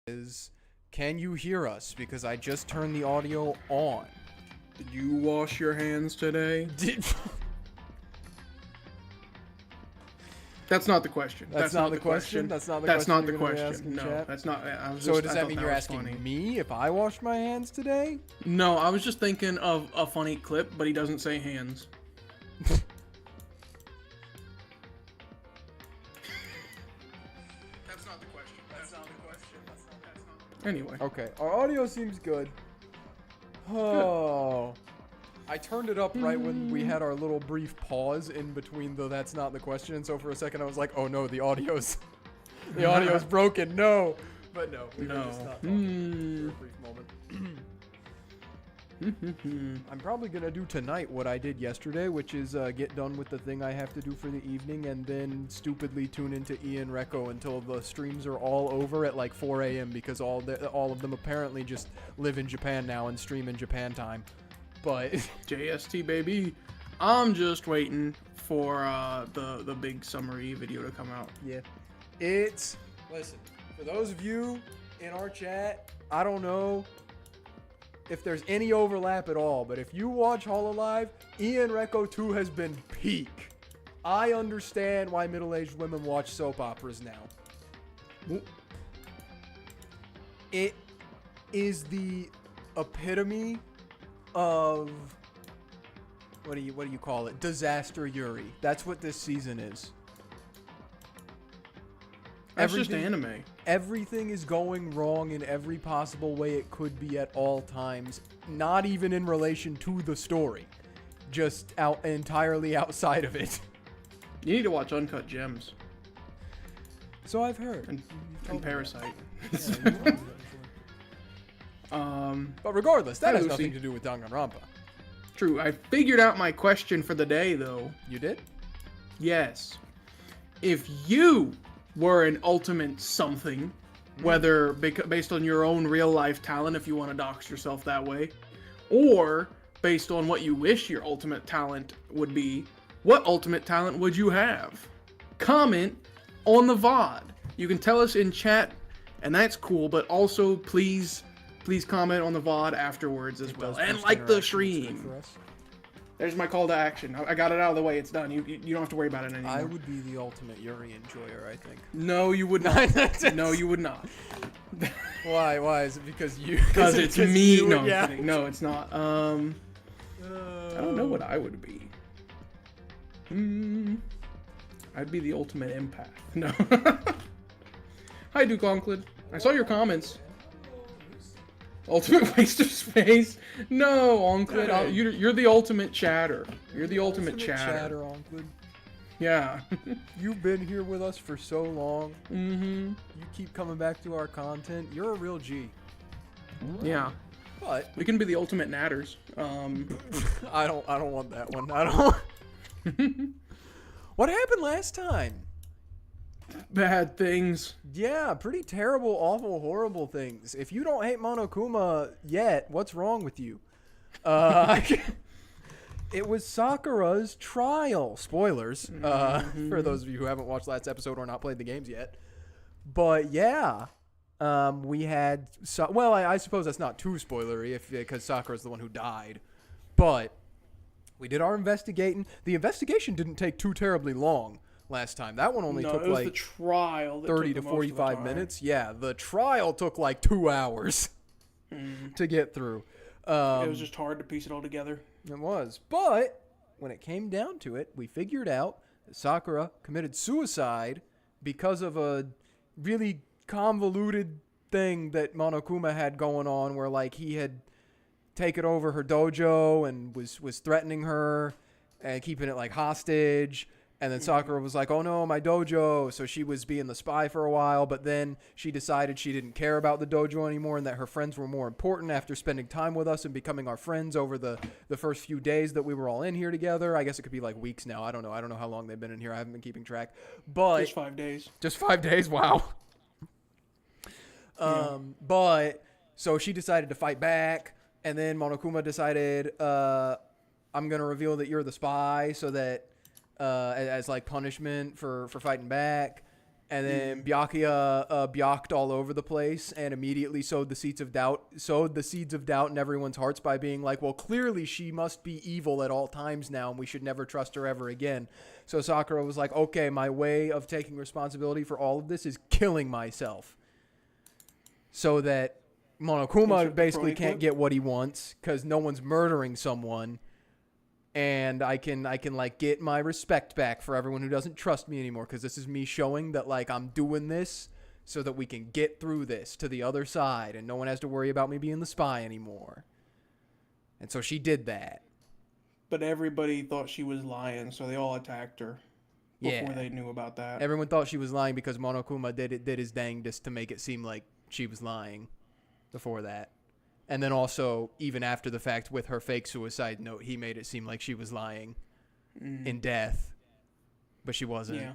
is, can you hear us? Because I just turned the audio on. Did you wash your hands today? That's not the question. That's not the question? That's not the That's question not the you're gonna be question. asking, No, chat? that's not. So does that mean you're asking me if I washed my hands today? No, I was just thinking of a funny clip, but he doesn't say hands. That's not the question. That's not the question. Anyway. Okay, our audio seems good. Oh. I turned it up right when we had our little brief pause in between the that's not the question, and so for a second I was like, oh no, the audio's broken, no. But no, we were just not talking for a brief moment. I'm probably gonna do tonight what I did yesterday, which is get done with the thing I have to do for the evening, and then stupidly tune into Ian Recco until the streams are all over at like 4 a.m. because all of them apparently just live in Japan now and stream in Japan time. But JST baby, I'm just waiting for the big summary video to come out. yeah, listen, for those of you in our chat, I don't know if there's any overlap at all, but if you watch Hololive, Ian Recco 2 has been peak. I understand why middle-aged women watch soap operas now. It is the epitome of what do you call it? Disaster Yuri. That's what this season is. That's just anime. Everything is going wrong in every possible way it could be at all times. Not even in relation to the story. Just entirely outside of it. You need to watch Uncut Gems. So I've heard. And Parasite. But regardless, that has Lucy. nothing to do with Danganronpa. True. I figured out my question for the day, though. You did? Yes. If you were an ultimate something, whether based on your own real life talent, if you want to dox yourself that way, or based on what you wish your ultimate talent would be, what ultimate talent would you have? Comment on the VOD. You can tell us in chat, and that's cool, but also please comment on the VOD afterwards as well, and like the stream. There's my call to action. I got it out of the way. It's done. You don't have to worry about it anymore. I would be the ultimate Yuri enjoyer, I think. No, you would not. No, you would not. Why? Why? Is it because you? Because it's me. You, No, I'm yeah. kidding. No, it's not. I don't know what I would be. I'd be the ultimate empath. No. Hi, Duke Onklid. I saw your comments. Ultimate waste of space? No, Onklid. Hey. You're the ultimate chatter. You're the ultimate chatter. Onklid. Yeah. You've been here with us for so long. Mm-hmm. You keep coming back to our content. You're a real G. Yeah. But We can be the ultimate natters. I don't want that one. I don't. What happened last time? Bad things. Yeah, pretty terrible, awful, horrible things. If you don't hate Monokuma yet, what's wrong with you? It was Sakura's trial. Spoilers for those of you who haven't watched last episode or not played the games yet. But yeah, we had... well, I suppose that's not too spoilery because Sakura's the one who died. But we did our investigating. The investigation didn't take too terribly long last time. That one only took like the trial 30 to 45 minutes. Yeah, the trial took like 2 hours to get through. It was just hard to piece it all together. It was. But when it came down to it, we figured out that Sakura committed suicide because of a really convoluted thing that Monokuma had going on where like he had taken over her dojo and was threatening her and keeping it like hostage. And then Sakura was like, oh no, my dojo. So she was being the spy for a while, but then she decided she didn't care about the dojo anymore and that her friends were more important after spending time with us and becoming our friends over the first few days that we were all in here together. I guess it could be like weeks now. I don't know. I don't know how long they've been in here. I haven't been keeping track. But Just 5 days. Just 5 days? Wow. But so she decided to fight back, and then Monokuma decided, I'm going to reveal that you're the spy so that as like punishment for fighting back. And then Byakuya Byakued all over the place and immediately sowed the seeds of doubt in everyone's hearts by being like, well, clearly she must be evil at all times now and we should never trust her ever again. So Sakura was like, okay, my way of taking responsibility for all of this is killing myself. So that Monokuma basically can't get what he wants because no one's murdering someone. And I can like get my respect back for everyone who doesn't trust me anymore because this is me showing that like I'm doing this so that we can get through this to the other side and no one has to worry about me being the spy anymore. And so she did that. But everybody thought she was lying, so they all attacked her before they knew about that. Everyone thought she was lying because Monokuma did his dangdest to make it seem like she was lying before that. And then also, even after the fact, with her fake suicide note, he made it seem like she was lying in death, but she wasn't. Yeah.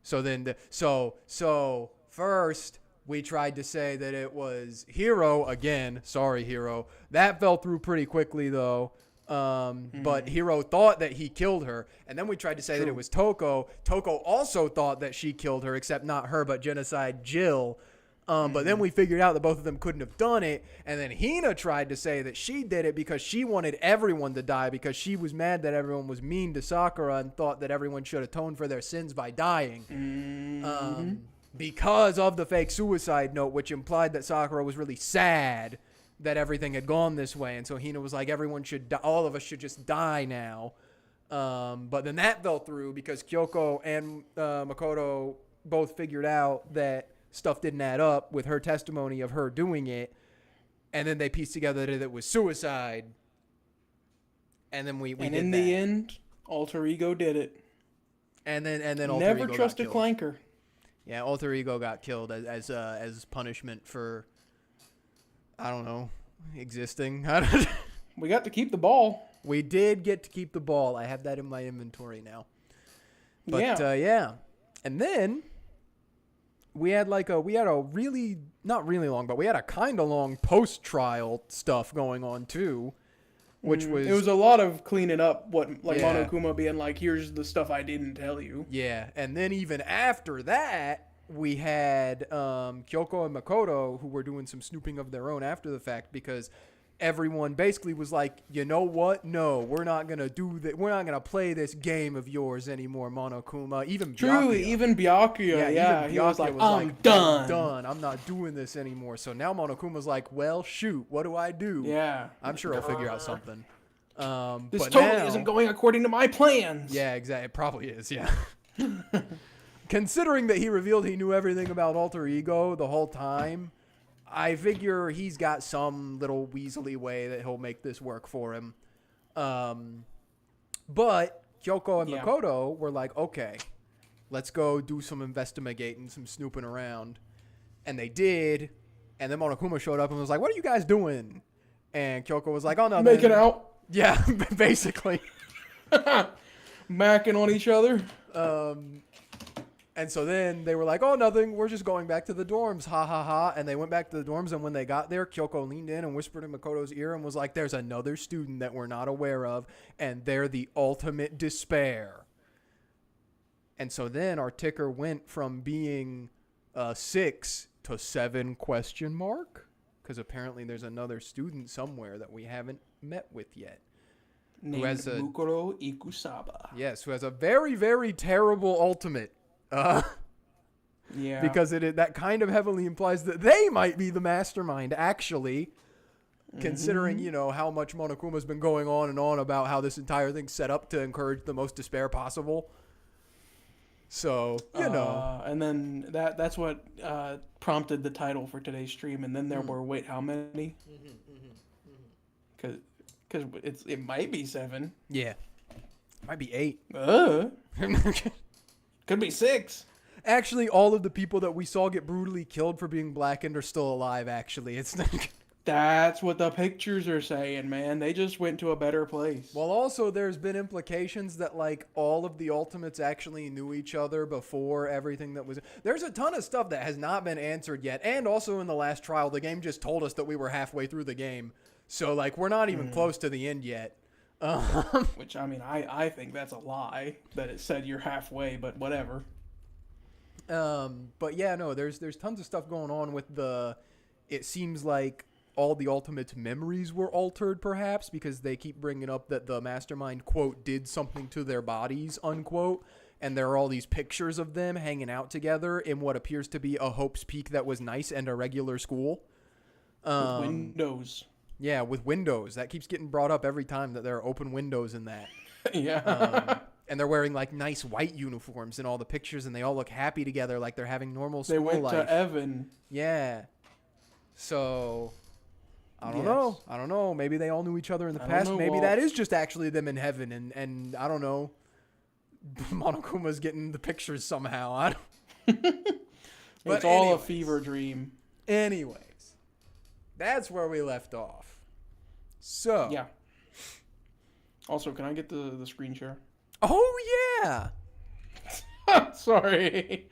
So then, so first we tried to say that it was Hiro again. Sorry, Hiro. That fell through pretty quickly though. But Hiro thought that he killed her, and then we tried to say that it was Toko. Toko also thought that she killed her, except not her, but Genocide Jill. But then we figured out that both of them couldn't have done it. And then Hina tried to say that she did it because she wanted everyone to die because she was mad that everyone was mean to Sakura and thought that everyone should atone for their sins by dying. Because of the fake suicide note, which implied that Sakura was really sad that everything had gone this way. And so Hina was like, all of us should just die now. But then that fell through because Kyoko and Makoto both figured out that stuff didn't add up with her testimony of her doing it, and then they pieced together that it was suicide, and then we did the end, Alter Ego did it, and then Alter never Ego trusted Clanker. Yeah, Alter Ego got killed as punishment for, I don't know, existing. We got to keep the ball. We did get to keep the ball. I have that in my inventory now. But yeah. And then we had a really, not really long, but we had a kind of long post-trial stuff going on too, which was... It was a lot of cleaning up Monokuma being like, here's the stuff I didn't tell you. Yeah, and then even after that, we had Kyoko and Makoto who were doing some snooping of their own after the fact because everyone basically was like, you know what? No, we're not going to do that. We're not going to play this game of yours anymore, Monokuma. Even Byakuya. Even Byakuya. Yeah, he was like, I'm done. I'm done. I'm not doing this anymore. So now Monokuma's like, well, shoot, what do I do? Yeah. I'm sure I'll figure out something. This totally isn't going according to my plans. Yeah, exactly. It probably is, yeah. Considering that he revealed he knew everything about Alter Ego the whole time, I figure he's got some little weaselly way that he'll make this work for him. But Kyoko and Makoto were like, okay, let's go do some investigating, some snooping around. And they did. And then Monokuma showed up and was like, what are you guys doing? And Kyoko was like, oh, no. Making out. Yeah, basically. Macking on each other. And so then they were like, oh, nothing. We're just going back to the dorms. Ha, ha, ha. And they went back to the dorms. And when they got there, Kyoko leaned in and whispered in Makoto's ear and was like, there's another student that we're not aware of. And they're the ultimate despair. And so then our ticker went from being 6 to 7 ? Because apparently there's another student somewhere that we haven't met with yet. Named Mukuro Ikusaba. Yes, who has a very, very terrible ultimate. Yeah. Because that kind of heavily implies that they might be the mastermind, actually. Considering, how much Monokuma's been going on and on about how this entire thing's set up to encourage the most despair possible. So, And then that's what prompted the title for today's stream. And then there were, wait, how many? Because it might be 7. Yeah. Might be 8. Could be 6. Actually, all of the people that we saw get brutally killed for being blackened are still alive, actually. It's That's what the pictures are saying, man. They just went to a better place. Well, also, there's been implications that, all of the Ultimates actually knew each other before everything that was... There's a ton of stuff that has not been answered yet. And also in the last trial, the game just told us that we were halfway through the game. So, we're not even close to the end yet. Which, I mean, I think that's a lie, that it said you're halfway, but whatever. But yeah, no, there's tons of stuff going on with the. It seems like all the Ultimate's memories were altered, perhaps, because they keep bringing up that the mastermind, quote, did something to their bodies, unquote. And there are all these pictures of them hanging out together in what appears to be a Hope's Peak that was nice and a regular school. With windows. Yeah, with windows. That keeps getting brought up every time that there are open windows in that. Yeah. And they're wearing like nice white uniforms in all the pictures, and they all look happy together like they're having normal school life. They went to Evan. Yeah. So, I don't know. I don't know. Maybe they all knew each other in the past. Maybe that is just actually them in heaven, and I don't know. Monokuma's getting the pictures somehow. It's all a fever dream. Anyways, that's where we left off. So. Yeah. Also, can I get the screen share? Oh, yeah. Sorry.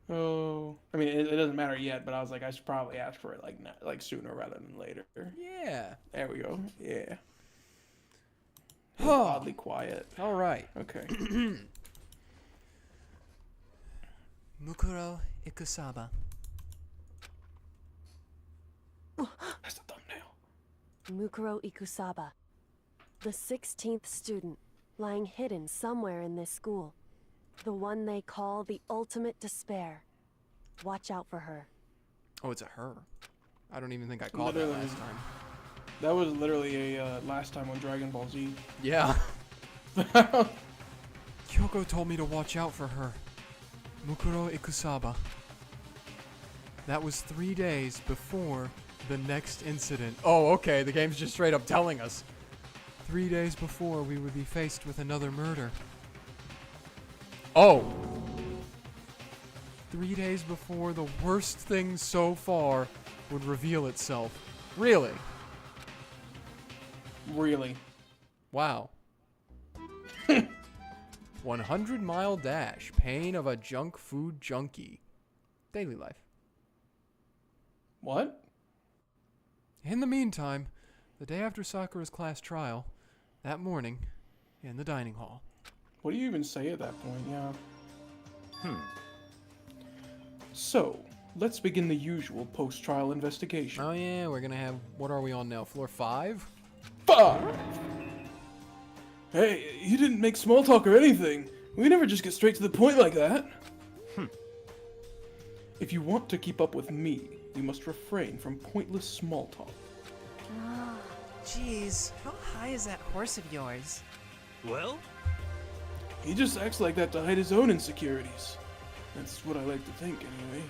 Oh, I mean, it doesn't matter yet, but I was like, I should probably ask for it like sooner rather than later. Yeah. There we go. Yeah. Oddly quiet. All right. Okay. Mukuro Ikusaba. That's the thumbnail. Mukuro Ikusaba, the 16th student, lying hidden somewhere in this school. The one they call the ultimate despair. Watch out for her. Oh, it's a her. I don't even think I called that last time. That was literally a last time on Dragon Ball Z. Yeah. Kyoko told me to watch out for her. Mukuro Ikusaba. That was 3 days before the next incident. Oh, okay. The game's just straight up telling us. 3 days before we would be faced with another murder. Oh. 3 days before the worst thing so far would reveal itself. Really? Really? Wow. 100-mile dash. Pain of a junk food junkie. Daily life. What? In the meantime, the day after Sakura's class trial, that morning, in the dining hall. What do you even say at that point? Yeah. So, let's begin the usual post-trial investigation. Oh yeah, we're gonna have, what are we on now, floor 5? 5! Hey, you didn't make small talk or anything. We never just get straight to the point like that. If you want to keep up with me, you must refrain from pointless small talk. Jeez, how high is that horse of yours? Well? He just acts like that to hide his own insecurities. That's what I like to think, anyway.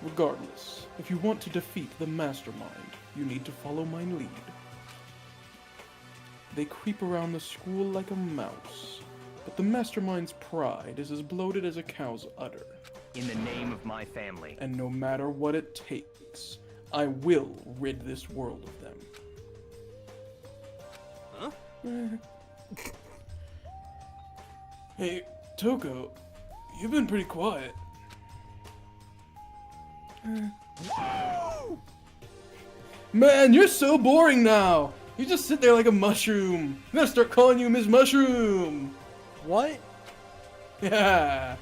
Regardless, if you want to defeat the mastermind, you need to follow my lead. They creep around the school like a mouse, but the mastermind's pride is as bloated as a cow's udder. In the name of my family. And no matter what it takes, I will rid this world of them. Huh? Hey, Toko, you've been pretty quiet. Man, you're so boring now! You just sit there like a mushroom. I'm gonna start calling you Ms. Mushroom! What? Yeah!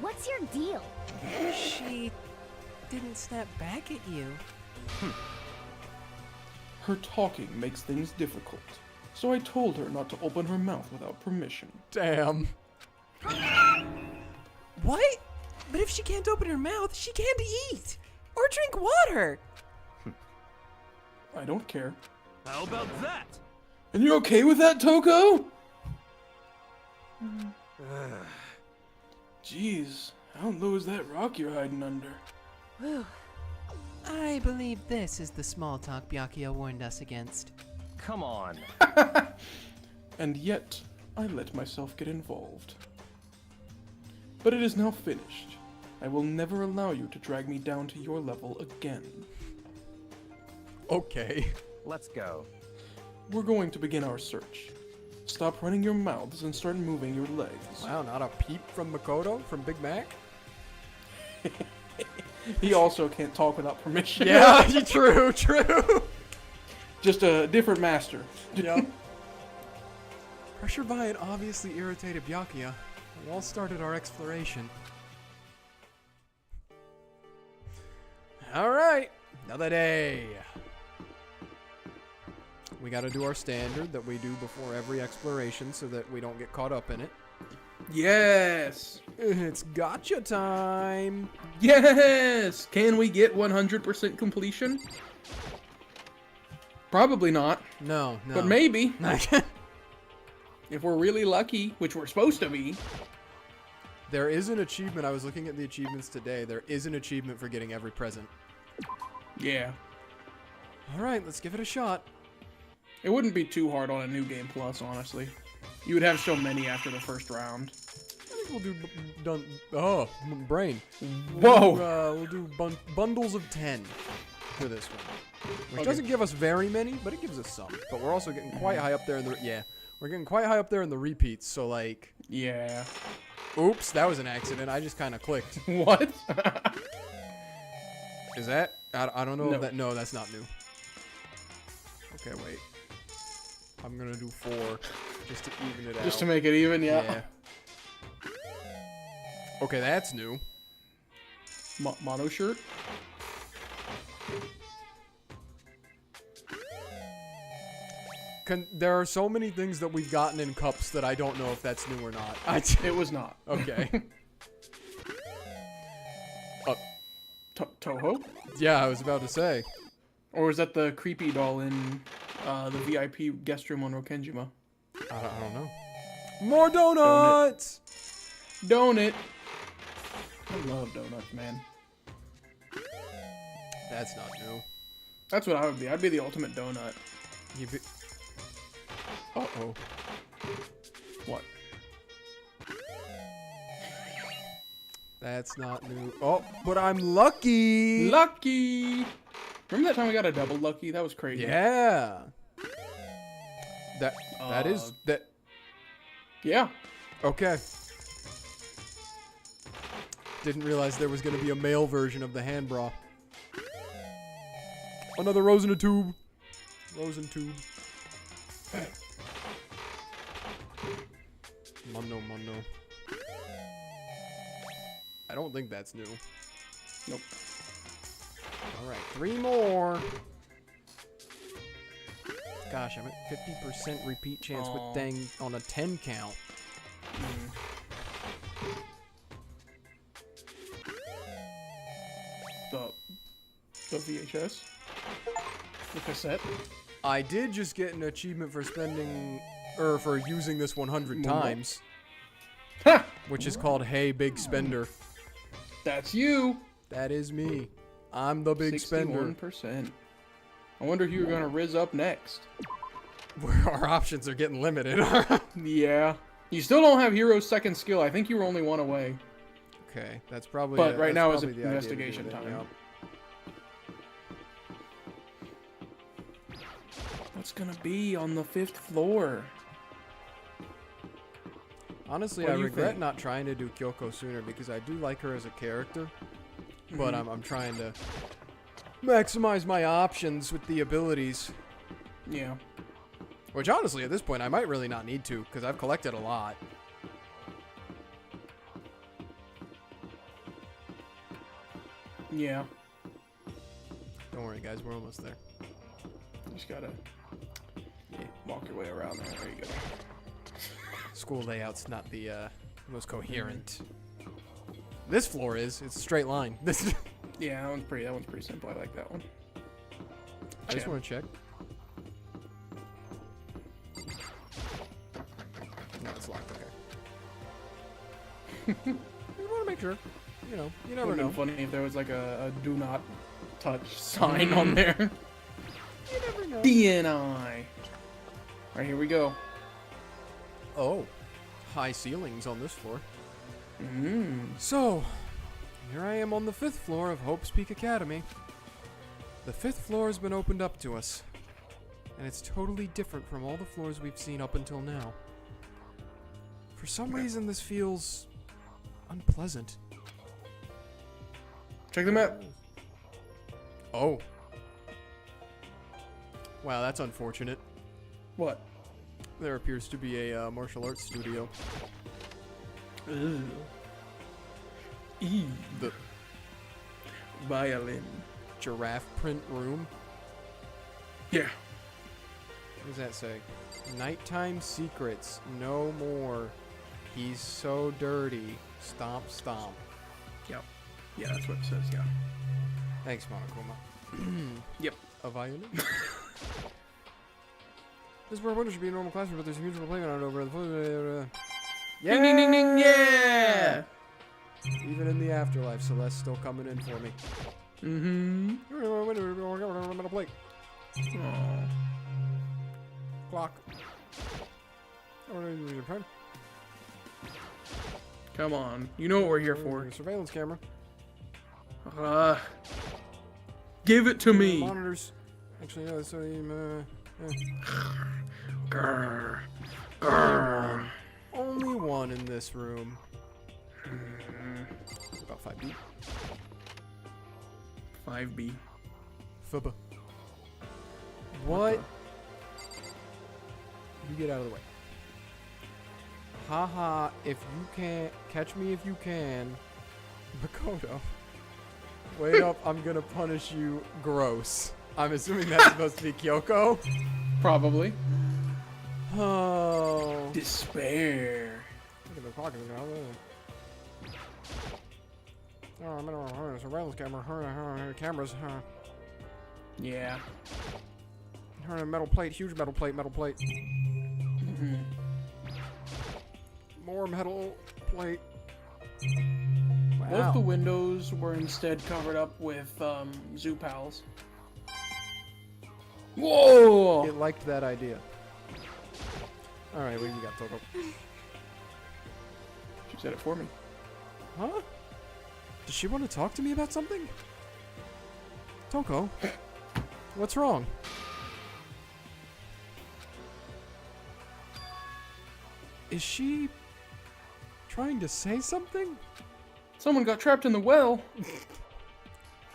What's your deal? She didn't snap back at you. Her talking makes things difficult, so I told her not to open her mouth without permission. Damn. What? But if she can't open her mouth, she can't eat! Or drink water! I don't care. How about that? And you're okay with that, Toko? Jeez, how low is that rock you're hiding under? Whew. I believe this is the small talk Byakuya warned us against. Come on. And yet, I let myself get involved. But it is now finished. I will never allow you to drag me down to your level again. Okay. Let's go. We're going to begin our search. Stop running your mouths and start moving your legs. Wow, not a peep from Makoto, from Big Mac? He also can't talk without permission. Yeah, true. Just a different master. Yep. Pressure Viant obviously irritated Byakuya. We all started our exploration. Alright, another day. We gotta do our standard that we do before every exploration so that we don't get caught up in it. Yes! It's gotcha time! Yes! Can we get 100% completion? Probably not, No. but maybe. If we're really lucky, which we're supposed to be. There is an achievement. I was looking at the achievements today. There is an achievement for getting every present. Yeah. Alright, let's give it a shot. It wouldn't be too hard on a New Game Plus, honestly. You would have so many after the first round. I think we'll do brain. Whoa! We'll do bundles of 10 for this one. Which Okay. doesn't give us very many, but it gives us some. But we're also getting quite high up there in the... We're getting quite high up there in the repeats, so like... Yeah. Oops, that was an accident. I just kind of clicked. What? Is that... I don't know No. if that... No, that's not new. Okay, wait. I'm gonna do 4 just to even it out. Just to make it even, yeah. Okay, that's new. Mono shirt? There are so many things that we've gotten in cups that I don't know if that's new or not. It was not. Okay. Toho? Yeah, I was about to say. Or is that the creepy doll in the VIP guest room on Rokenjima? I don't know. More donuts! Donut! I love donuts, man. That's not new. That's what I would be. I'd be the ultimate donut. You be... Uh-oh. What? That's not new. Oh, but I'm lucky! Lucky! Remember that time we got a double lucky? That was crazy. Yeah! That is... That... Yeah. Okay. Didn't realize there was going to be a male version of the hand bra. Another rose in a tube. Rose in tube. Mono. I don't think that's new. Nope. Alright, 3 more. Gosh, I'm at 50% repeat chance with dang on a 10 count. The VHS? The cassette? I did just get an achievement for spending, or for using this 100 times. Ha! Which is called Hey Big Spender. That's you! That is me. I'm the big spender. 61%. I wonder who you're gonna riz up next. Our options are getting limited. Yeah. You still don't have Hero's second skill. I think you were only one away. Okay, that's probably. But right that's now is probably the idea to do investigation it, time. yeah. What's gonna be on the 5th floor? Honestly, What I do you regret think? not trying to do Kyoko sooner because I do like her as a character, but Mm-hmm. I'm trying to maximize my options with the abilities. Yeah. Which honestly, at this point, I might really not need to because I've collected a lot. Yeah. Don't worry, guys, we're almost there. Just gotta walk your way around there. There you go. School layout's not the most coherent. This floor is. It's a straight line. This. Yeah, that one's pretty simple. I like that one. I just Yeah. want to check. No, it's locked. Okay. You want to make sure. You know, you never Would've know. been funny if there was like a do not touch sign on there. You never know. DNI. Alright, here we go. Oh, high ceilings on this floor. Mm. So, here I am on the 5th floor of Hope's Peak Academy. The 5th floor has been opened up to us, and it's totally different from all the floors we've seen up until now. For some reason, this feels unpleasant. Check the map. Oh. Wow, that's unfortunate. What? There appears to be a martial arts studio. Ugh. Eee. The Violin. giraffe print room. Yeah. What does that say? Nighttime secrets. No more. He's so dirty. Stomp, stomp. Yep. Yeah, that's what it says, yeah. Thanks, Monokuma. Yep. A violin? This is where winter should be a normal classroom, but there's a huge playground out over the... Yeah! Ding, ding, ding, ding, yeah! Even in the afterlife, Celeste's still coming in for me. Mm-hmm. Metal plate. Aw. Clock. Come on. You know what we're here for. Surveillance camera. Give it to me. Monitors. Actually, no, so Grr. Grr. only one in this room. About 5B. 5B. Fubba. What? You get out of the way. Haha, if you can't catch me if you can. Makoto. Wait up, I'm gonna punish you. Gross. I'm assuming that's supposed to be Kyoko. Probably. Oh. Despair. Look at the clock. Oh, I'm in a surveillance camera. Cameras. Yeah. Metal plate. Huge metal plate. Metal plate. Mm-hmm. More metal plate. What Wow. if the windows were instead covered up with zoo pals? Whoa! It liked that idea. Alright, what do you got, Toko? She said it for me. Huh? Does she want to talk to me about something? Toko? What's wrong? Is she trying to say something? Someone got trapped in the well.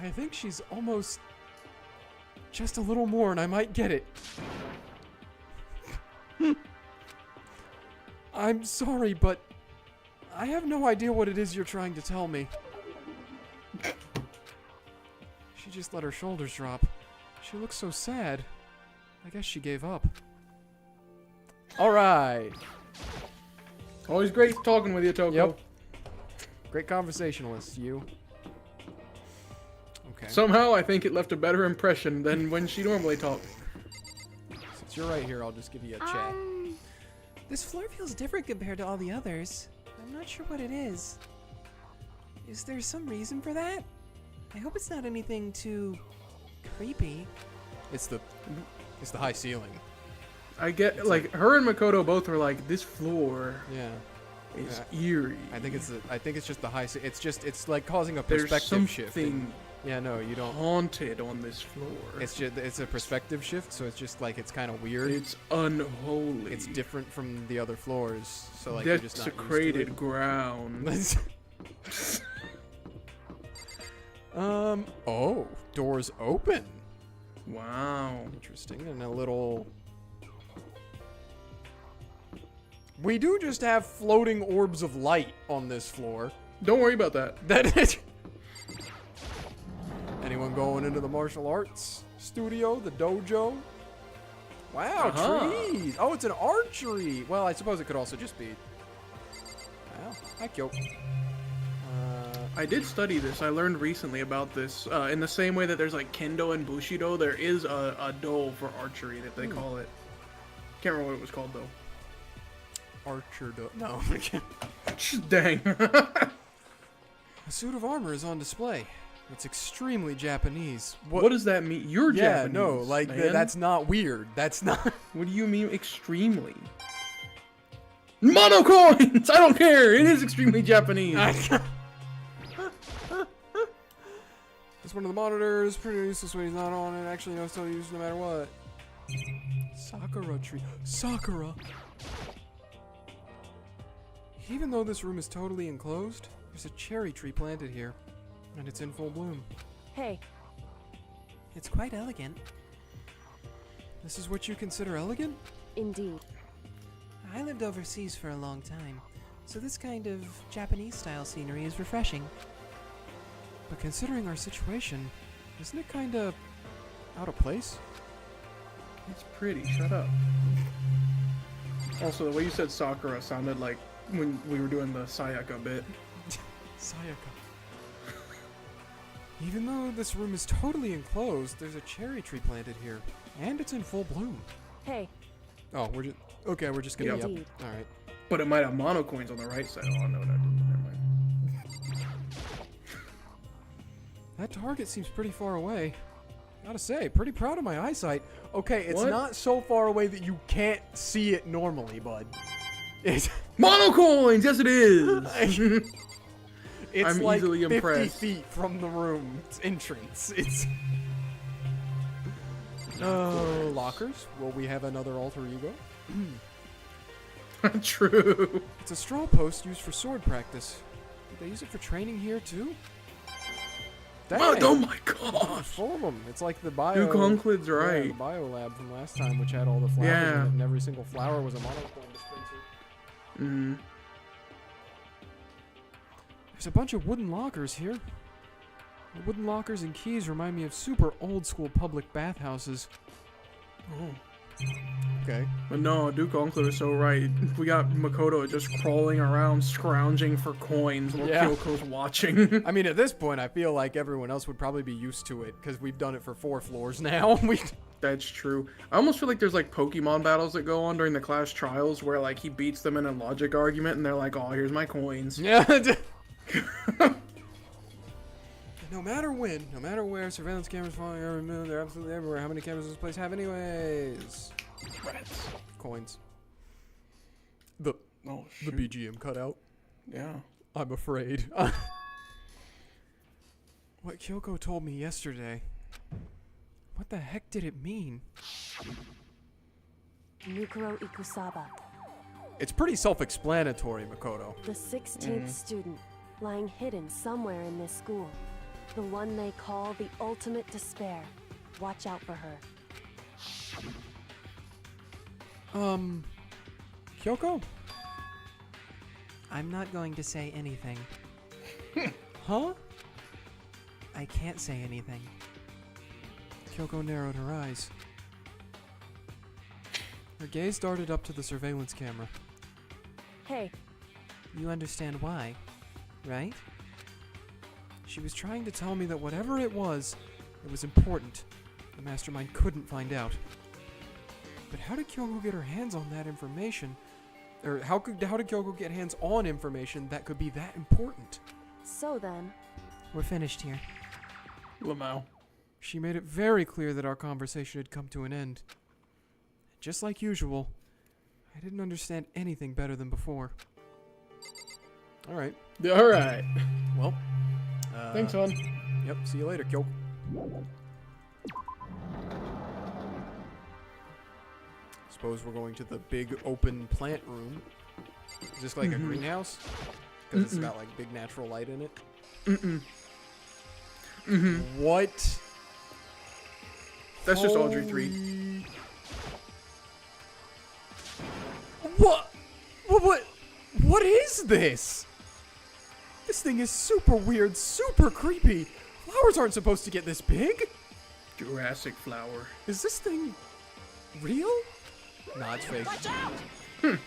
I think she's almost just a little more and I might get it. I'm sorry, but I have no idea what it is you're trying to tell me. She just let her shoulders drop. She looks so sad. I guess she gave up. Alright. Always great talking with you, Toko. Yep. Great conversationalist, you. Okay. Somehow I think it left a better impression than when she normally talked. Since you're right here, I'll just give you a check. This floor feels different compared to all the others. I'm not sure what it is. Is there some reason for that? I hope it's not anything too creepy. It's the high ceiling. I get, like, her and Makoto both were like, this floor Yeah. is eerie. I think it's just the high ceiling. It's like causing a There's perspective shift. something Yeah, no, you don't. haunted on this floor. It's a perspective shift, so it's just like it's kind of weird. It's unholy. It's different from the other floors, so like you're just not used to Desecrated it. ground. Oh, doors open. Wow. Interesting, and a little. We do just have floating orbs of light on this floor. Don't worry about that. That is. Anyone going into the martial arts studio, the dojo? Wow, trees. Oh, it's an archery. Well, I suppose it could also just be. Wow. Hi, Kyoko. I did study this. I learned recently about this. In the same way that there's like kendo and bushido, there is a do for archery that they call it. Can't remember what it was called though. Archer do. No. Dang. A suit of armor is on display. It's extremely Japanese. What does that mean? You're Yeah, Japanese. no, like man. that's not weird. That's not. What do you mean extremely? Mono coins! I don't care. It is extremely Japanese. It's one of the monitors. Pretty useless when he's not on it. Actually, no, still used no matter what. Sakura tree. Sakura. Even though this room is totally enclosed, there's a cherry tree planted here, and it's in full bloom. Hey, It's quite elegant. This is what you consider elegant? indeed. I lived overseas for a long time, so this kind of Japanese-style scenery is refreshing. But considering our situation, isn't it kinda out of place? It's pretty. Shut up. Also, the way you said Sakura sounded like when we were doing the Sayaka bit. Sayaka. Even though this room is totally enclosed, there's a cherry tree planted here, and it's in full bloom. Hey, Oh, we're just gonna Yep. Indeed. All right. But it might have mono coins on the right side. Oh, no, that didn't. Never mind. That target seems pretty far away. Gotta say, pretty proud of my eyesight. Okay, it's What? not so far away that you can't see it normally, bud. It's Mono coins! Yes, it is! it's I'm like easily 50 impressed. feet from the room's entrance. It's lockers. Will we have another alter ego? True. It's a straw post used for sword practice. Did they use it for training here too? Oh, Dang, oh my it's gosh! full of them. It's like the bio. Duke Conklid's Yeah, right. the bio lab from last time, which had all the flowers Yeah. in it, and every single flower was a monocoin dispenser. Mm-hmm. There's a bunch of wooden lockers here. The wooden lockers and keys remind me of super old school public bathhouses. Oh. Okay. But no, Duke Conklid is so right. We got Makoto just crawling around, scrounging for coins while Yeah. Kyoko's watching. I mean, at this point, I feel like everyone else would probably be used to it because we've done it for 4 floors now. That's true. I almost feel like there's like Pokemon battles that go on during the class trials where like he beats them in a logic argument and they're like, oh, here's my coins. Yeah. No matter when, no matter where, surveillance cameras following every move. They're absolutely everywhere. How many cameras does this place have, anyways? Rats. Coins. The Oh, the shoot. BGM cutout. Yeah. I'm afraid. What Kyoko told me yesterday. What the heck did it mean? Mukuro Ikusaba, It's pretty self-explanatory, Makoto. the 16th student, lying hidden somewhere in this school. The one they call the ultimate despair. Watch out for her. Kyoko? I'm not going to say anything. Huh? I can't say anything. Kyoko narrowed her eyes. Her gaze darted up to the surveillance camera. Hey, You understand why, right? She was trying to tell me that whatever it was important. The mastermind couldn't find out. But how did Kyoko get her hands on that information? Or how did Kyoko get hands on information that could be that important? so then, We're finished here. Lamau. She made it very clear that our conversation had come to an end. Just like usual, I didn't understand anything better than before. Alright, Alright. well. Thanks, hon. Yep, see you later, Kyoko. Suppose we're going to the big open plant room. Is this like a greenhouse? Because it's got like big natural light in it. What? That's just Audrey 3. Holy- What? What is this? This thing is super weird, super creepy. Flowers aren't supposed to get this big. Jurassic flower. Is this thing real? Nah, it's fake. Oh,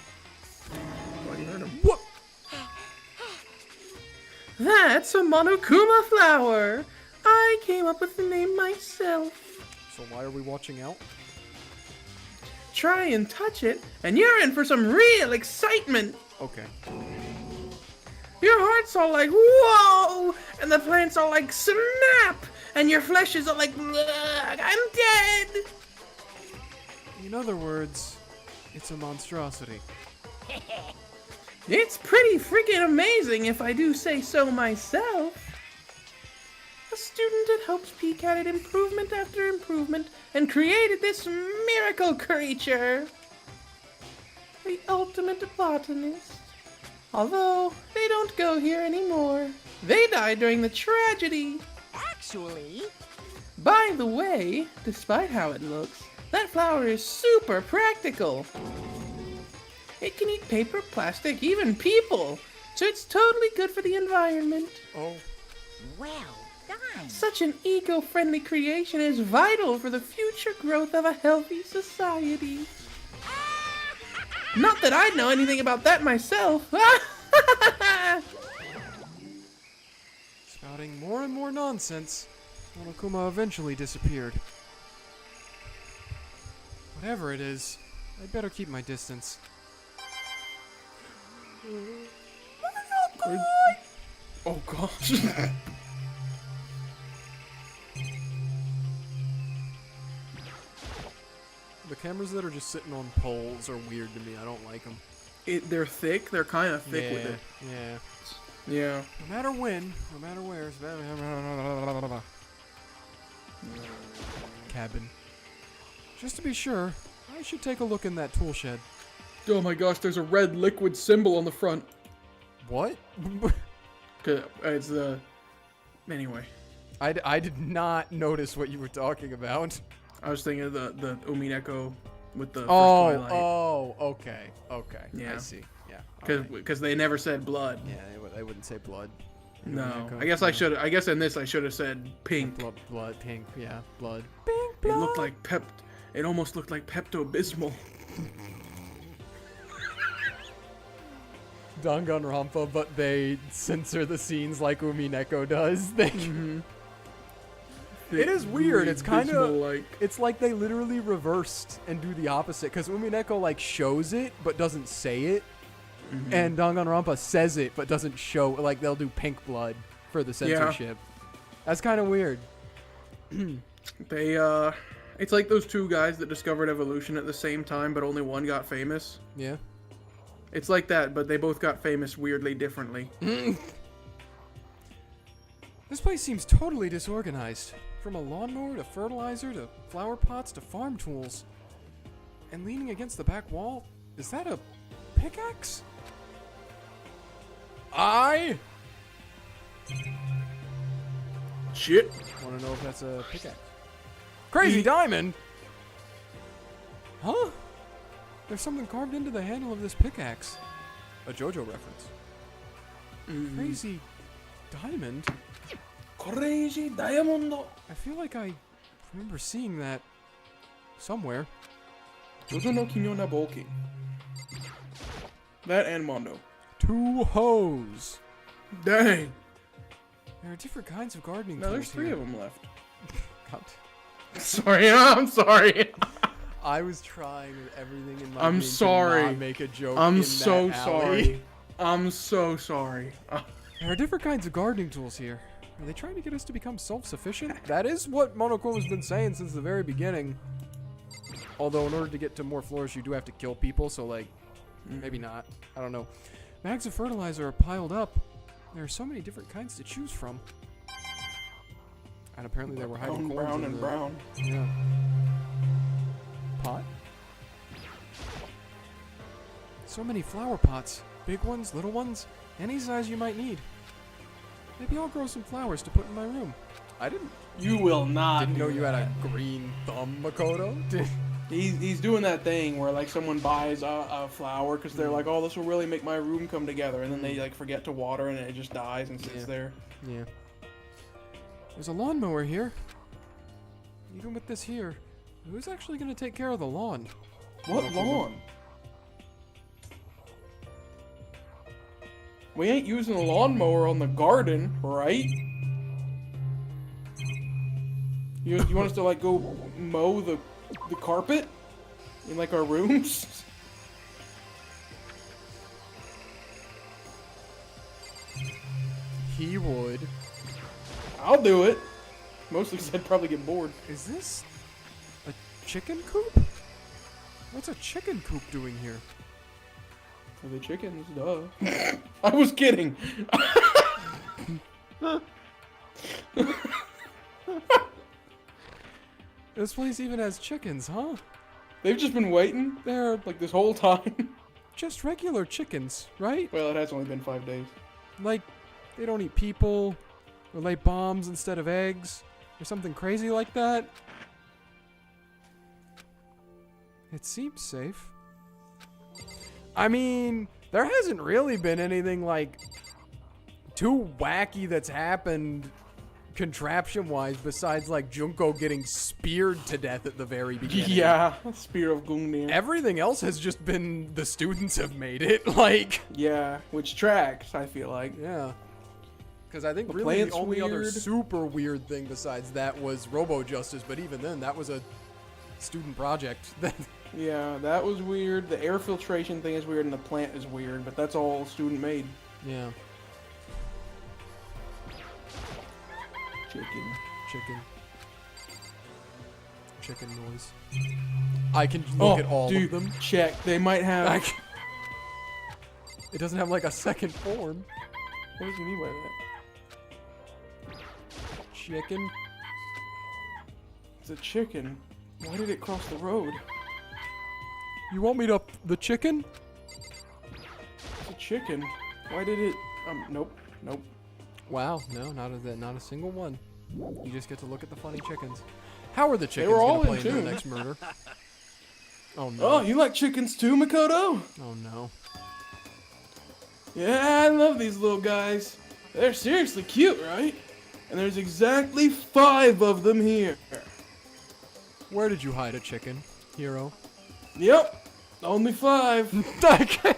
you heard him. What? That's a Monokuma flower. I came up with the name myself. So why are we watching out? Try and touch it, and you're in for some real excitement. Okay. Your heart's all like, whoa! And the plant's all like, snap! And your flesh is all like, ugh, I'm dead! In other words, it's a monstrosity. It's pretty freaking amazing if I do say so myself. A student at Hope's Peak added improvement after improvement and created this miracle creature. The ultimate botanist. Although, they don't go here anymore. They died during the tragedy. Actually, By the way, despite how it looks, that flower is super practical. It can eat paper, plastic, even people. So it's totally good for the environment. Oh. Well done. Such an eco-friendly creation is vital for the future growth of a healthy society. Not that I know anything about that myself. Spouting more and more nonsense, Monokuma eventually disappeared. Whatever it is, I'd better keep my distance. Oh gosh. The cameras that are just sitting on poles are weird to me. I don't like them. They're thick. They're kind of thick with it. Yeah. Yeah. No matter when, no matter where. Cabin. Just to be sure, I should take a look in that tool shed. Oh my gosh, there's a red liquid symbol on the front. What? It's the... Anyway. I did not notice what you were talking about. I was thinking of the Umineko with the first Oh, Twilight. oh, okay, okay. I Yeah. see. Yeah. Because they never said blood. Yeah, they wouldn't say blood. No. Umineko, I guess I should. I guess in this I should have said pink. Blood, pink. Yeah, blood. It looked like It almost looked like Pepto-Bismol. Danganronpa, but they censor the scenes like Umineko does. It is weird. It's kind of like. It's like they literally reversed and do the opposite. Because Umineko like shows it but doesn't say it, and Danganronpa says it but doesn't show. Like they'll do pink blood for the censorship. That's kind of weird. It's like those two guys that discovered evolution at the same time, but only one got famous. Yeah. It's like that, but they both got famous weirdly differently. This place seems totally disorganized. From a lawnmower to fertilizer to flower pots to farm tools. And leaning against the back wall, is that a pickaxe? I Shit. want to know if that's a pickaxe. Crazy diamond? Huh? There's something carved into the handle of this pickaxe. A JoJo reference. Crazy diamond? Crazy diamond. I feel like I remember seeing that somewhere. Jojo no Kinyo na Boki. That and Mondo. Two hoes. Dang. There are different kinds of gardening Now tools there's three here. of them left. God. Sorry, I'm sorry. I was trying with everything in my I'm being to sorry. not make a joke. I'm in so that alley. sorry. I'm so sorry. There are different kinds of gardening tools here. Are they trying to get us to become self-sufficient? That is what Monokuma's been saying since the very beginning. Although in order to get to more floors, you do have to kill people, so like, maybe not. I don't know. Bags of fertilizer are piled up. There are so many different kinds to choose from. And apparently they were hiding corns brown in and the- brown. Yeah. Pot? So many flower pots. Big ones, little ones, any size you might need. Maybe I'll grow some flowers to put in my room. I didn't You will not. know you had a green thumb, Makoto. He's doing that thing where like someone buys a flower because they're like, oh, this will really make my room come together, and then they like forget to water and it just dies and sits Yeah. there. Yeah. There's a lawnmower here. Even with this here, who's actually going to take care of the lawn? What lawn? We ain't using a lawnmower on the garden, right? You want us to like go mow the carpet in like our rooms? He would. I'll do it. Mostly because I'd probably get bored. Is this a chicken coop? What's a chicken coop doing here? For the chickens, duh. I was kidding. This place even has chickens, huh? They've just been waiting They're like this whole time. just regular chickens, right? Well, it has only been 5 days. Like, they don't eat people, or lay bombs instead of eggs, or something crazy like that. It seems safe. I mean, there hasn't really been anything like too wacky that's happened contraption-wise besides like Junko getting speared to death at the very beginning. Yeah, Spear of Gungnir. Everything else has just been the students have made it. Like, Yeah, which tracks, I feel like. yeah. Because I think The really the plant's only other weird. super weird thing besides that was Robo Justice, but even then, that was a student project. Yeah, that was weird. The air filtration thing is weird, and the plant is weird, but that's all student made. Yeah. Chicken. Chicken noise. I can look at all dude, of them. check. They might have. It doesn't have like a second form. What does he mean by that? Chicken. It's a chicken. Why did it cross the road? You want me to the chicken? It's a chicken. Why did it? Nope. Wow, no, not a single one. You just get to look at the funny chickens. How are the chickens were gonna all play in into the tune. next murder? Oh no. Oh, you like chickens too, Makoto? Oh no. Yeah, I love these little guys. They're seriously cute, right? And there's exactly 5 of them here. Where did you hide a chicken, hero? Yep, only 5. Okay.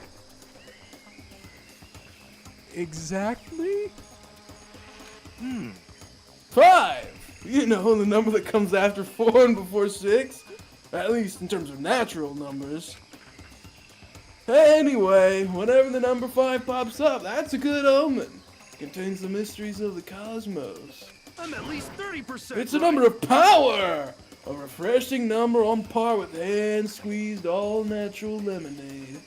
Exactly? 5! You know, the number that comes after 4 and before 6. At least in terms of natural numbers. Anyway, whenever the number 5 pops up, that's a good omen. It contains the mysteries of the cosmos. I'm at least 30%. It's a number of power! A refreshing number on par with hand-squeezed all-natural lemonade.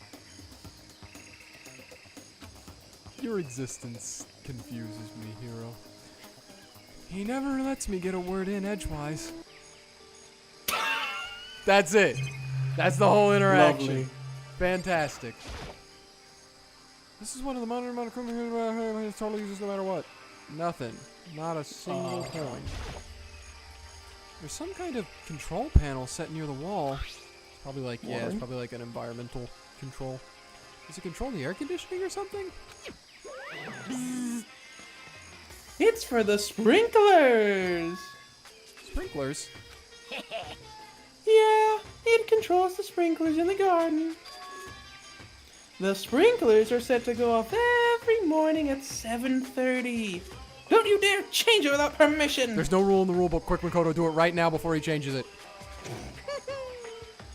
Your existence confuses me, hero. He never lets me get a word in edgewise. That's it. That's the whole interaction. Lovely. Fantastic. This is one of the modern Monokuma totally uses no matter what. Nothing. Not a single coin. There's some kind of control panel set near the wall. It's probably like, yeah, it's Warren? probably like an environmental control. Does it control the air conditioning or something? It's for the sprinklers! Sprinklers? Yeah, it controls the sprinklers in the garden. The sprinklers are set to go off every morning at 7:30. Don't you dare change it without permission! There's no rule in the rule book. Quick, Makoto, do it right now before he changes it.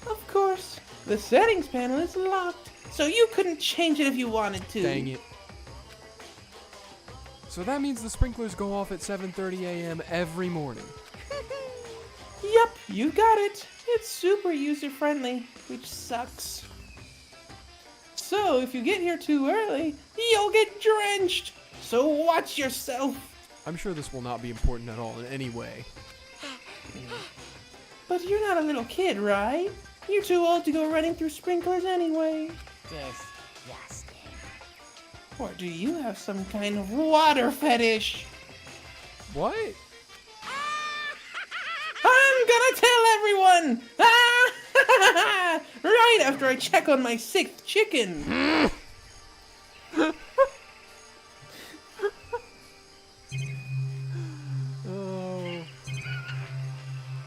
Of course, the settings panel is locked, so you couldn't change it if you wanted to. Dang it. So that means the sprinklers go off at 7:30 a.m. every morning. Yep, you got it. It's super user-friendly, which sucks. So if you get here too early, you'll get drenched. So watch yourself. I'm sure this will not be important at all in any way. But you're not a little kid, right? You're too old to go running through sprinklers anyway. Disgusting. Or do you have some kind of water fetish? What? I'm gonna tell everyone! Right after I check on my 6th chicken. Oh.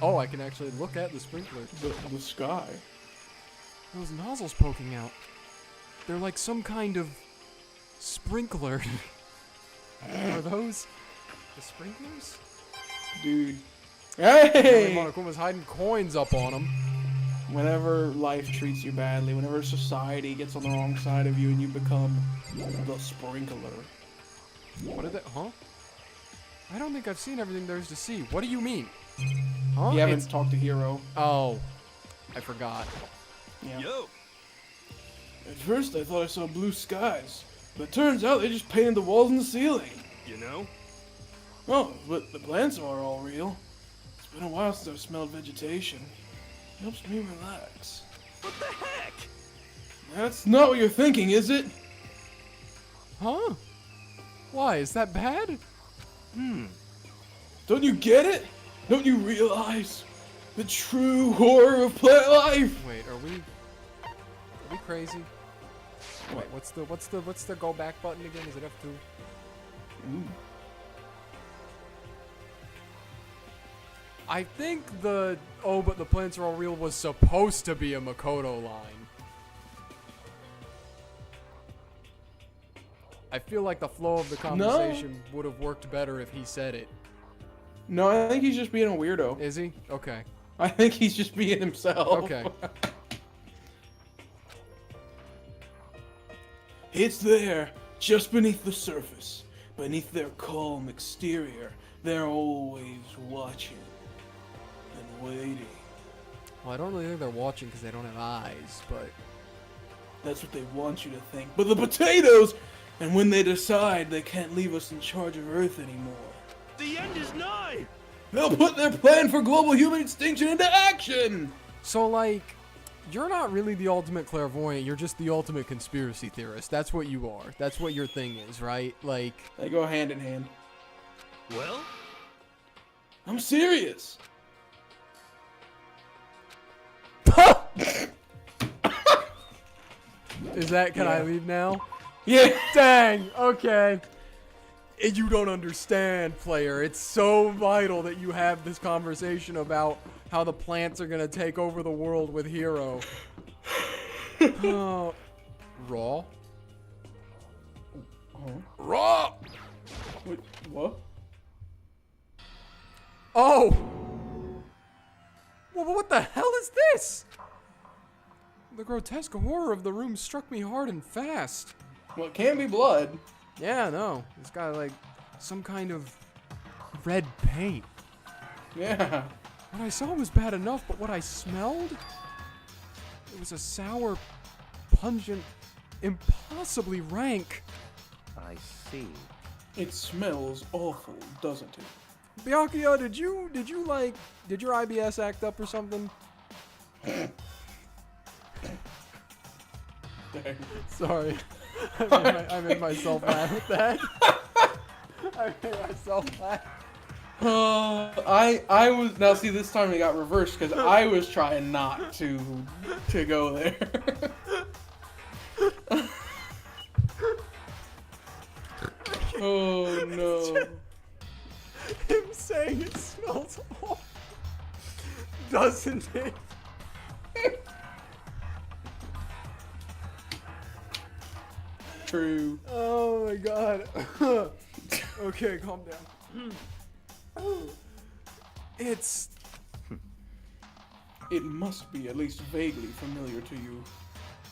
Oh, I can actually look at the sprinkler. The sky. Those nozzles poking out. They're like some kind of sprinkler. Are those the sprinklers? Dude. Hey! Hey! Monokuma's hiding coins up on them. Whenever life treats you badly, whenever society gets on the wrong side of you and you become the sprinkler. What did that? Huh? I don't think I've seen everything there is to see. What do you mean? Huh? You haven't It's- talked to Hero. Oh, I forgot. Yeah. Yo, At first I thought I saw blue skies, but turns out they just painted the walls and the ceiling. you know? Oh, but the plants are all real. It's been a while since I've smelled vegetation. Helps me relax. What the heck? That's not what you're thinking, is it? Huh? Why? Is that bad? Don't you get it? Don't you realize the true horror of plant life? Wait, are we crazy? Wait, what's the go back button again? Is it F2? I think the but the plants are all real was supposed to be a Makoto line. I feel like the flow of the conversation would have worked better if he said it. No, I think he's just being a weirdo. Is he? Okay. I think he's just being himself. Okay. It's there, just beneath the surface. Beneath their calm exterior, they're always watching and waiting. Well, I don't really think they're watching because they don't have eyes, but... That's what they want you to think. But the potatoes! And when they decide they can't leave us in charge of Earth anymore, The end is nigh! they'll put their plan for global human extinction into action! So, like, you're not really the ultimate clairvoyant, you're just the ultimate conspiracy theorist. That's what you are. That's what your thing is, right? Like... They go hand in hand. Well, I'm serious! Is that, can I Yeah. leave now? Yeah! Dang, okay. You don't understand, player. It's so vital that you have this conversation about how the plants are gonna take over the world with Hero. Raw? Raw! Wait, what? Oh! Well, what the hell is this? The grotesque horror of the room struck me hard and fast. Well, it can't be blood. Yeah, no. It's got like some kind of red paint. Yeah. What I saw was bad enough, but what I smelled? It was a sour, pungent, impossibly rank. I see. It smells awful, doesn't it? Byakuya, did your IBS act up or something? Dang. Sorry. I made myself laugh with that. I made myself laugh. I was now see this time it got reversed because I was trying not to go there. Oh no! Him saying it smells awful, doesn't it? True. Oh my god. Okay, calm down. It's... It must be at least vaguely familiar to you.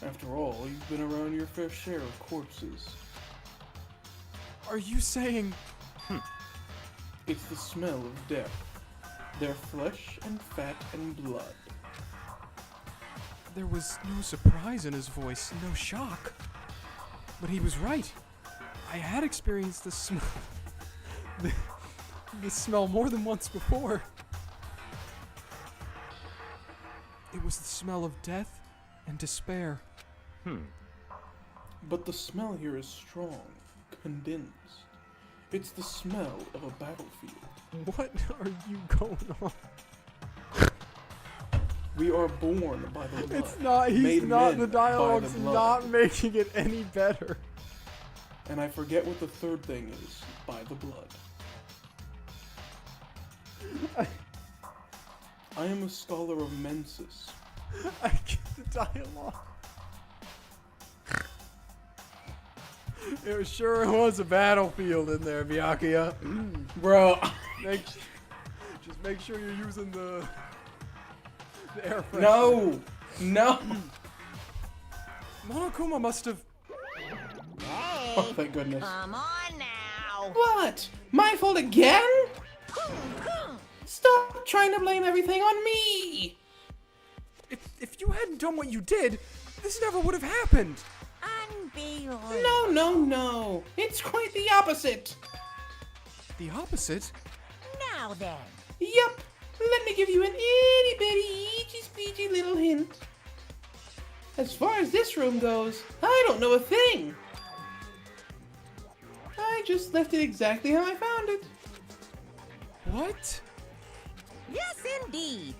After all, you've been around your fair share of corpses. Are you saying... It's the smell of death. Their flesh and fat and blood. There was no surprise in his voice, no shock. But he was right. I had experienced the smell... the smell more than once before. It was the smell of death and despair. But the smell here is strong, condensed. It's the smell of a battlefield. What are you going on? We are born by the blood. It's not, he's made not, men the by dialogue's the blood. not making it any better. And I forget what the third thing is, by the blood. I am a scholar of mensis. I get the dialogue. It sure was a battlefield in there, Byakuya. Bro. Just make sure you're using the air freshener. No! No! Monokuma must have... Hey, Oh, thank goodness. come on now. What? My fault again? Stop trying to blame everything on me! If you hadn't done what you did, this never would have happened. Unbelievable. No. It's quite the opposite. The opposite? Now then. Yup. Let me give you an itty bitty, itchy speechy little hint. As far as this room goes, I don't know a thing. I just left it exactly how I found it. What? Yes, indeed.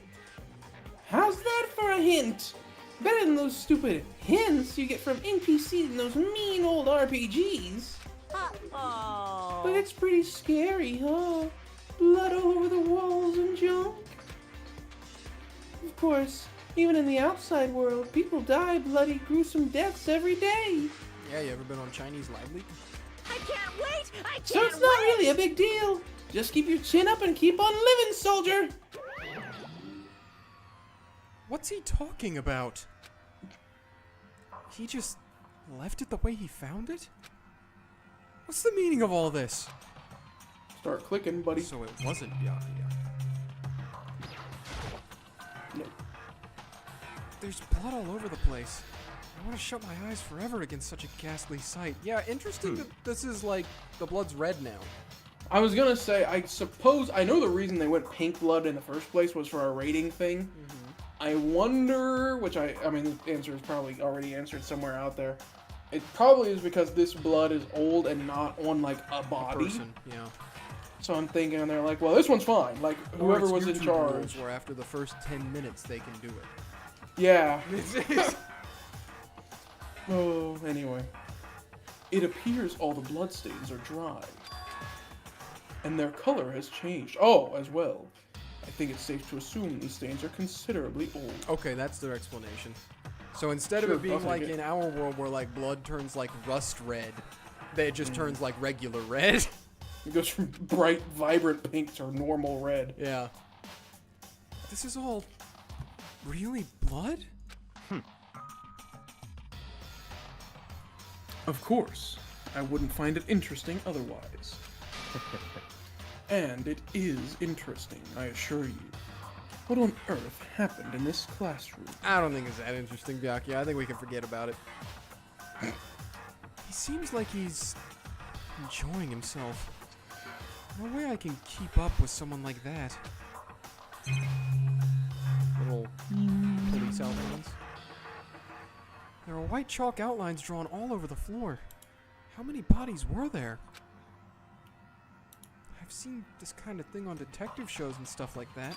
How's that for a hint? Better than those stupid hints you get from NPCs in those mean old RPGs. Uh-oh. But it's pretty scary, huh? Blood all over the walls and junk. Of course, even in the outside world, people die bloody, gruesome deaths every day. Yeah, you ever been on Chinese Live Leak? I can't wait! I can't So it's not really a big deal. Just keep your chin up and keep on living, soldier. What's he talking about? He just left it the way he found it? What's the meaning of all this? Start clicking, buddy. So it wasn't Byakuya. No. There's blood all over the place. I want to shut my eyes forever against such a ghastly sight. Yeah, interesting that this is like, the blood's red now. I was gonna say, I suppose, I know the reason they went pink blood in the first place was for a rating thing. I wonder, which I mean, the answer is probably already answered somewhere out there. It probably is because this blood is old and not on, like, a body. Person, yeah. So I'm thinking, they're like, well, this one's fine. Like, Or whoever it's was in YouTube charge. rules where after the first 10 minutes they can do it. Yeah. Oh, anyway. It appears all the bloodstains are dry. And their color has changed. Oh, as well. I think it's safe to assume these stains are considerably old. Okay, that's their explanation. So instead Sure, of it being I'll take like it. in our world where like blood turns like rust red, it just turns like regular red. It goes from bright, vibrant pink to normal red. Yeah. This is all really blood? Of course, I wouldn't find it interesting otherwise. And it is interesting, I assure you. What on earth happened in this classroom? I don't think it's that interesting, Byakuya. I think we can forget about it. He seems like he's enjoying himself. No way I can keep up with someone like that. Little police outlines. There are white chalk outlines drawn all over the floor. How many bodies were there? I've seen this kind of thing on detective shows and stuff like that.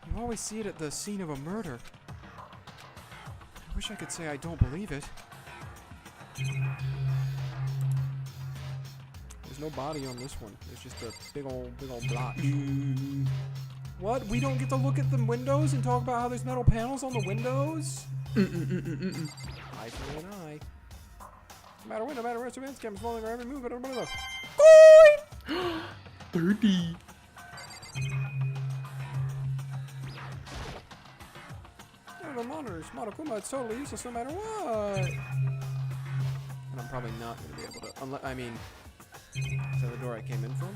You always see it at the scene of a murder. I wish I could say I don't believe it. There's no body on this one. There's just a big old blotch. What? We don't get to look at the windows and talk about how there's metal panels on the windows? Eye for an eye. No matter when, no matter where, surveillance cameras following our every move. 30. The monitors, Monokuma, it's totally useless no matter what. And I'm probably not going to be able to, I mean, is that the door I came in from?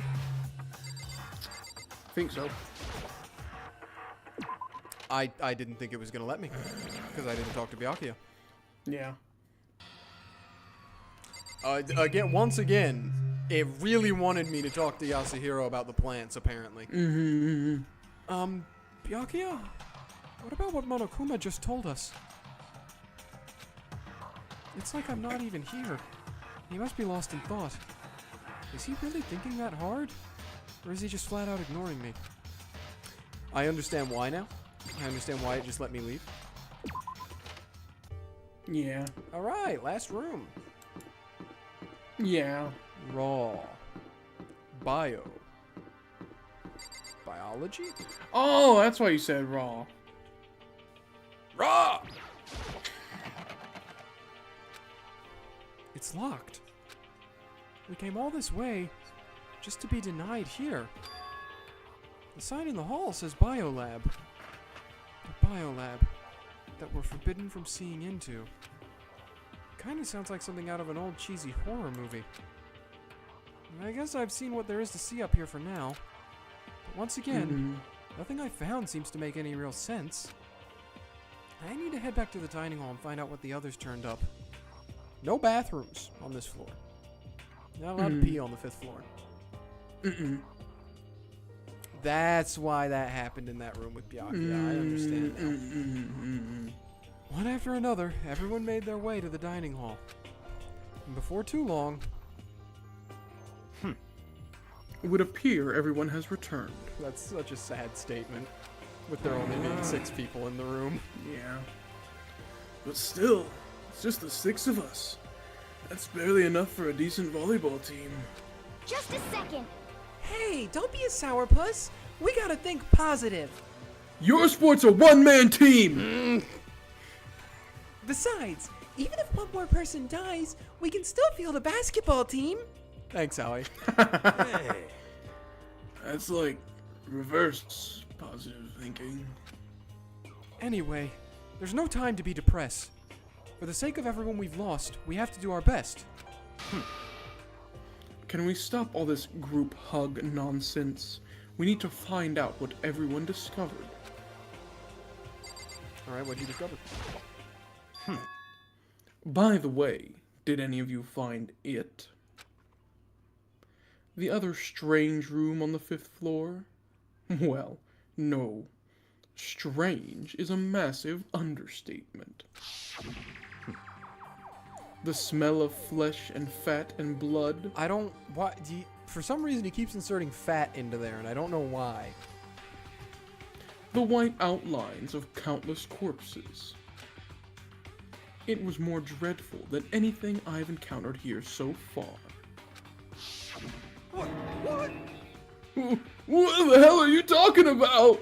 I think so. I didn't think it was going to let me, because I didn't talk to Byakuya. Yeah. Once again, it really wanted me to talk to Yasuhiro about the plants, apparently. Byakuya? What about what Monokuma just told us? It's like I'm not even here. He must be lost in thought. Is he really thinking that hard? Or is he just flat out ignoring me? I understand why now. I understand why it just let me leave. Yeah. Alright, last room. Yeah. Raw. Bio. Biology? Oh, that's why you said raw. Raw! It's locked. We came all this way just to be denied here. The sign in the hall says Biolab. A biolab that we're forbidden from seeing into. Kinda sounds like something out of an old cheesy horror movie. I guess I've seen what there is to see up here for now. But once again, nothing I found seems to make any real sense. I need to head back to the dining hall and find out what the others turned up. No bathrooms on this floor. Not allowed to pee on the 5th floor. That's why that happened in that room with Byakuya. I understand now. One after another, everyone made their way to the dining hall. And before too long... It would appear everyone has returned. That's such a sad statement. With there only being 6 people in the room. Yeah. But still, it's just the 6 of us. That's barely enough for a decent volleyball team. Just a second. Hey, don't be a sourpuss. We gotta think positive. Your sport's a one-man team! Besides, even if one more person dies, we can still field a basketball team. Thanks, Howie. Hey. That's like reverse positive thinking. Anyway, there's no time to be depressed. For the sake of everyone we've lost, we have to do our best. Can we stop all this group hug nonsense? We need to find out what everyone discovered. Alright, what'd you discover? By the way, did any of you find it? The other strange room on the 5th floor? Well, no. Strange is a massive understatement. The smell of flesh and fat and blood. I don't... Why, for some reason, he keeps inserting fat into there, and I don't know why. The white outlines of countless corpses. It was more dreadful than anything I've encountered here so far. What? What the hell are you talking about?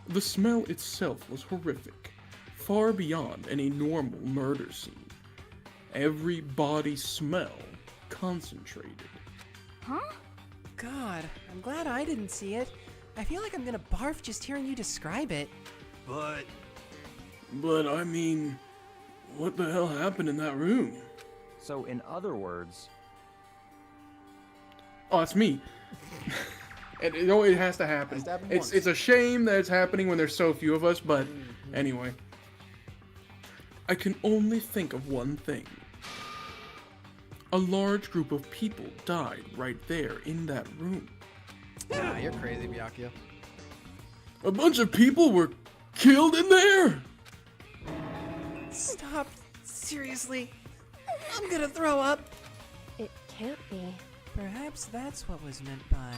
The smell itself was horrific, far beyond any normal murder scene. Every body smell concentrated. Huh? God, I'm glad I didn't see it. I feel like I'm gonna barf just hearing you describe it. But I mean, what the hell happened in that room? So, in other words, Oh, it's me. It has to happen. Has to happen It's once. it's a shame that it's happening when there's so few of us, but anyway. I can only think of one thing. A large group of people died right there in that room. Nah, you're crazy, Byakuya. A bunch of people were killed in there? Stop. Seriously. I'm gonna throw up. It can't be. Perhaps that's what was meant by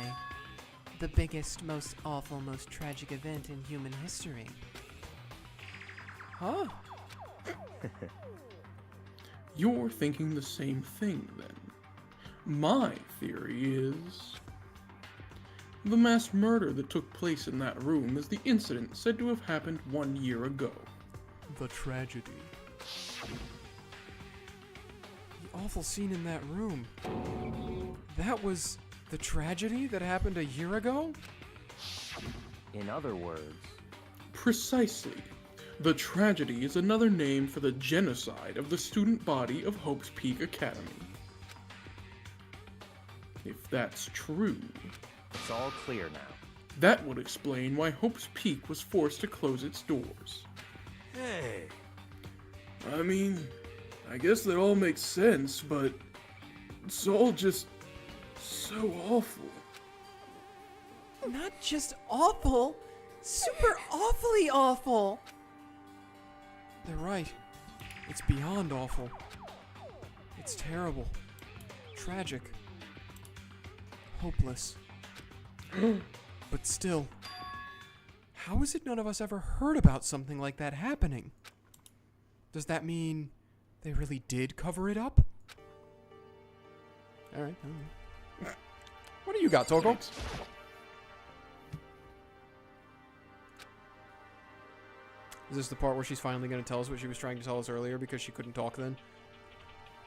the biggest, most awful, most tragic event in human history. Huh? You're thinking the same thing then. My theory is... the mass murder that took place in that room is the incident said to have happened 1 year ago. The tragedy. The awful scene in that room. That was the tragedy that happened a year ago? in other words, Precisely. The tragedy is another name for the genocide of the student body of Hope's Peak Academy. If that's true, it's all clear now. that would explain why Hope's Peak was forced to close its doors. Hey. I mean, I guess that all makes sense, but it's all just so awful. Not just awful, super awfully awful. They're right. It's beyond awful. It's terrible. Tragic. Hopeless. But still, how is it none of us ever heard about something like that happening? Does that mean they really did cover it up? Alright. What do you got, Toko? Is this the part where she's finally going to tell us what she was trying to tell us earlier because she couldn't talk then?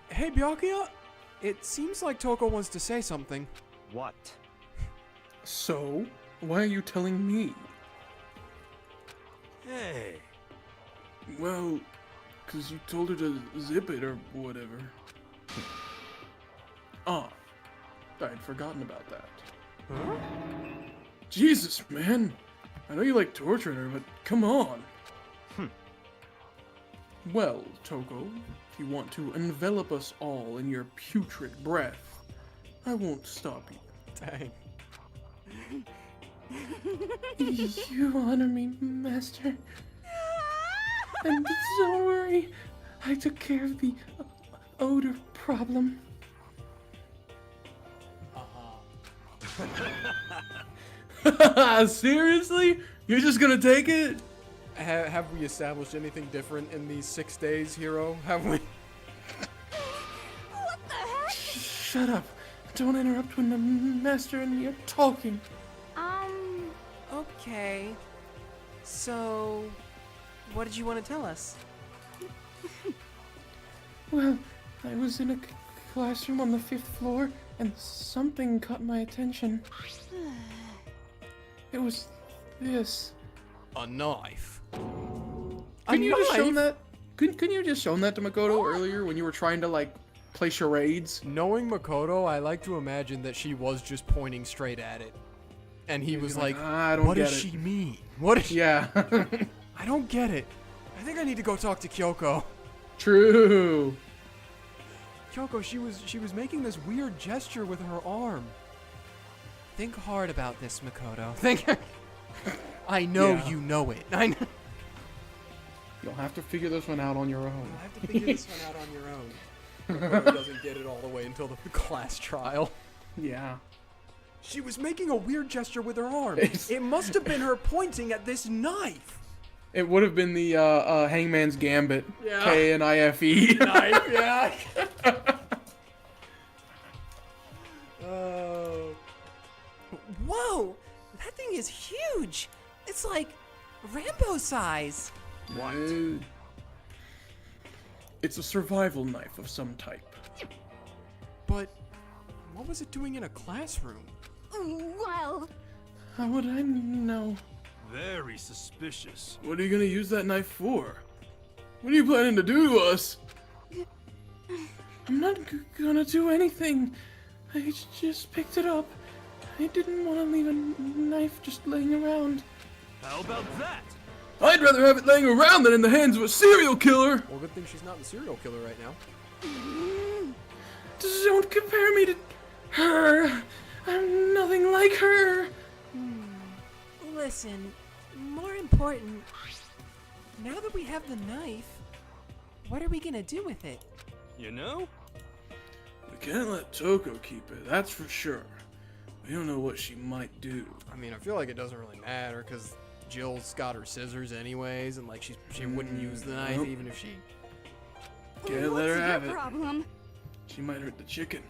Hey, Byakuya! It seems like Toko wants to say something. What? So, why are you telling me? Hey. Well, 'cause you told her to zip it or whatever. Ah, I'd forgotten about that. Huh? Jesus, man! I know you like torturing her, but come on! Well, Toko, if you want to envelop us all in your putrid breath, I won't stop you. Dang. You honor me, Master. And don't worry, I took care of the odor problem. Seriously? You're just gonna take it? Have we established anything different in these 6 days, Hero? Have we? What the heck? Shut up. Don't interrupt when the master and me are talking. Okay. So, what did you want to tell us? Well, I was in a classroom on the 5th floor, and something caught my attention. It was this. A knife. Couldn't you just shown that? Couldn't you just shown that to Makoto earlier when you were trying to like play charades? Knowing Makoto, I like to imagine that she was just pointing straight at it. And he was like, I don't what get does it." she mean? What is Yeah. I don't get it. I think I need to go talk to Kyoko. True. Kyoko, she was making this weird gesture with her arm. Think hard about this, Makoto. I know Yeah. you know it. I know. You'll have to figure this one out on your own. I have to figure this one out on your own. Makoto doesn't get it all the way until the class trial. Yeah. She was making a weird gesture with her arm. It's- It must have been her pointing at this knife. It would have been the Hangman's Gambit. Yeah. K-N-I-F-E. Knife, yeah. Oh. Whoa! That thing is huge! It's like Rambo size. What? It's a survival knife of some type. But what was it doing in a classroom? Well, How would I know? Very suspicious. What are you gonna use that knife for? What are you planning to do to us? I'm not gonna do anything. I just picked it up. I didn't want to leave a knife just laying around. How about that? I'd rather have it laying around than in the hands of a serial killer. Well, good thing she's not the serial killer right now. Don't compare me to her. I'm nothing like her. Listen, more important, now that we have the knife, what are we gonna do with it? You know? We can't let Toko keep it, that's for sure. We don't know what she might do. I mean, I feel like it doesn't really matter because Jill's got her scissors anyways, and like she wouldn't use the knife nope. even if she. Can't what's let her your have it. problem? She might hurt the chicken.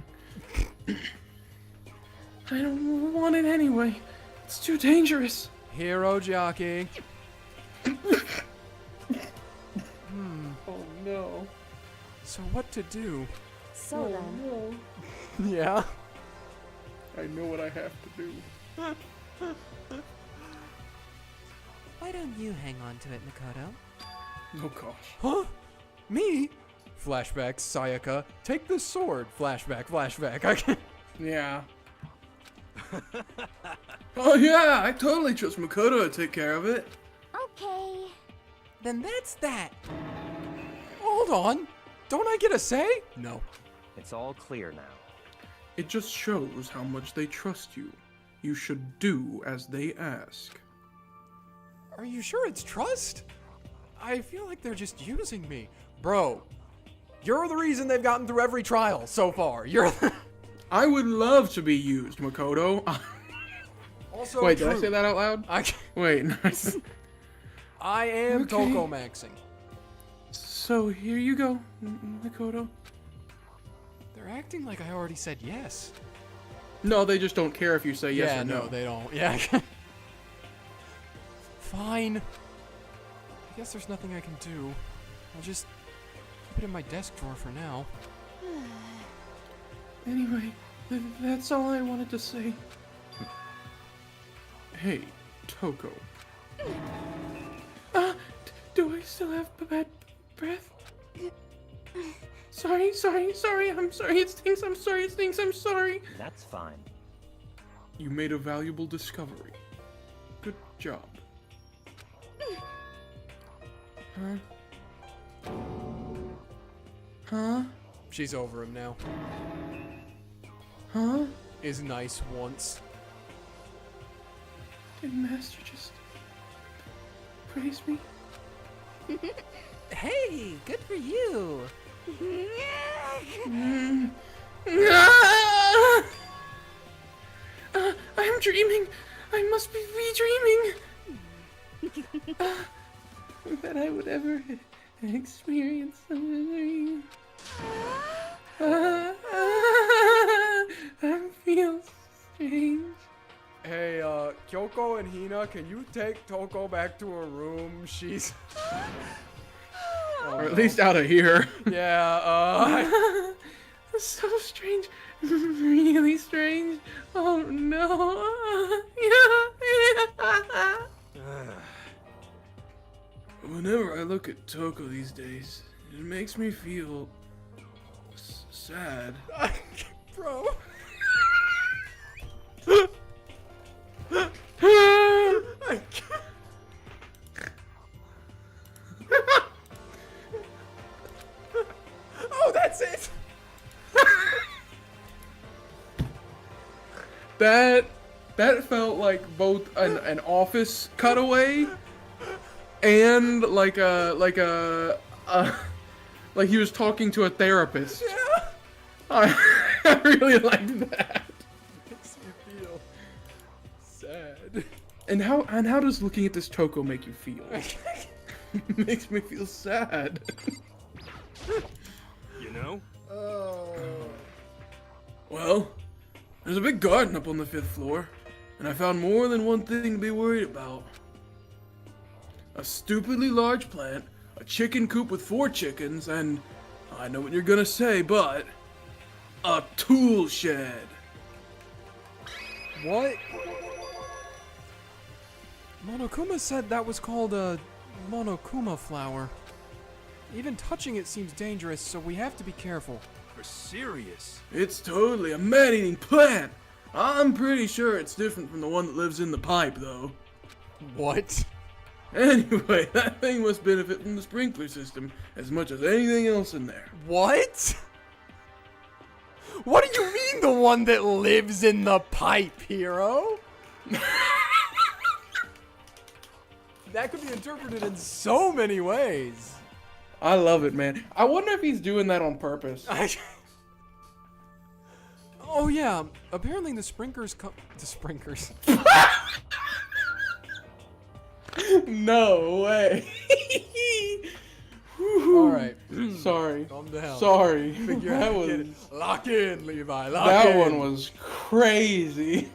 I don't want it anyway. It's too dangerous. Hero jockey. Oh no. So what to do? So then, no. Yeah. I know what I have to do. Why don't you hang on to it, Makoto? Oh gosh. Huh? Me? Flashback, Sayaka. Take this sword. Flashback, flashback. I can't. Yeah. Oh yeah, I totally trust Makoto to take care of it. Okay. Then that's that. Hold on. Don't I get a say? No. It's all clear now. It just shows how much they trust you. You should do as they ask. Are you sure it's trust? I feel like they're just using me. Bro, you're the reason they've gotten through every trial so far. You're I would love to be used, Makoto. also Wait, true. did I say that out loud? Wait, nice. I am Okay. Toko Maxing. So here you go, Makoto. They're acting like I already said yes. No, they just don't care if you say yes yeah, or no. no, they don't. Yeah. Fine. I guess there's nothing I can do. I'll just keep it in my desk drawer for now. Anyway, that's all I wanted to say. Hey, Toko. Do I still have bad breath? Sorry, I'm sorry, it stinks, I'm sorry. That's fine. You made a valuable discovery. Good job. Huh? She's over him now. Huh? Is nice once. Did Master just praise me? Hey, good for you. I'm dreaming. I must be dreaming. that I would ever experience something. I feel strange. Hey, Kyoko and Hina, can you take Toko back to her room? She's... Or at least out of here. Yeah, That's so strange. Really strange. Oh no. Whenever I look at Toko these days, it makes me feel sad. Bro. I can't. Oh, that's it. That felt like both an office cutaway and like he was talking to a therapist. Yeah. I really liked that. Makes me feel sad. And how does looking at this Toko make you feel? It makes me feel sad. You know? Oh. Well, there's a big garden up on the 5th floor, and I found more than one thing to be worried about. A stupidly large plant, a chicken coop with 4 chickens, and I know what you're gonna say, but a tool shed. What? Monokuma said that was called a Monokuma flower. Even touching it seems dangerous, so we have to be careful. For serious? It's totally a man-eating plant. I'm pretty sure it's different from the one that lives in the pipe, though. What? Anyway, that thing must benefit from the sprinkler system as much as anything else in there. What? What do you mean the one that lives in the pipe, hero? That could be interpreted in so many ways. I love it, man. I wonder if he's doing that on purpose. Oh yeah, apparently the sprinklers come. The sprinklers. No way. All right, Sorry. calm down. Sorry. Figure that out. was Lock in, Levi. Lock that in. one was crazy.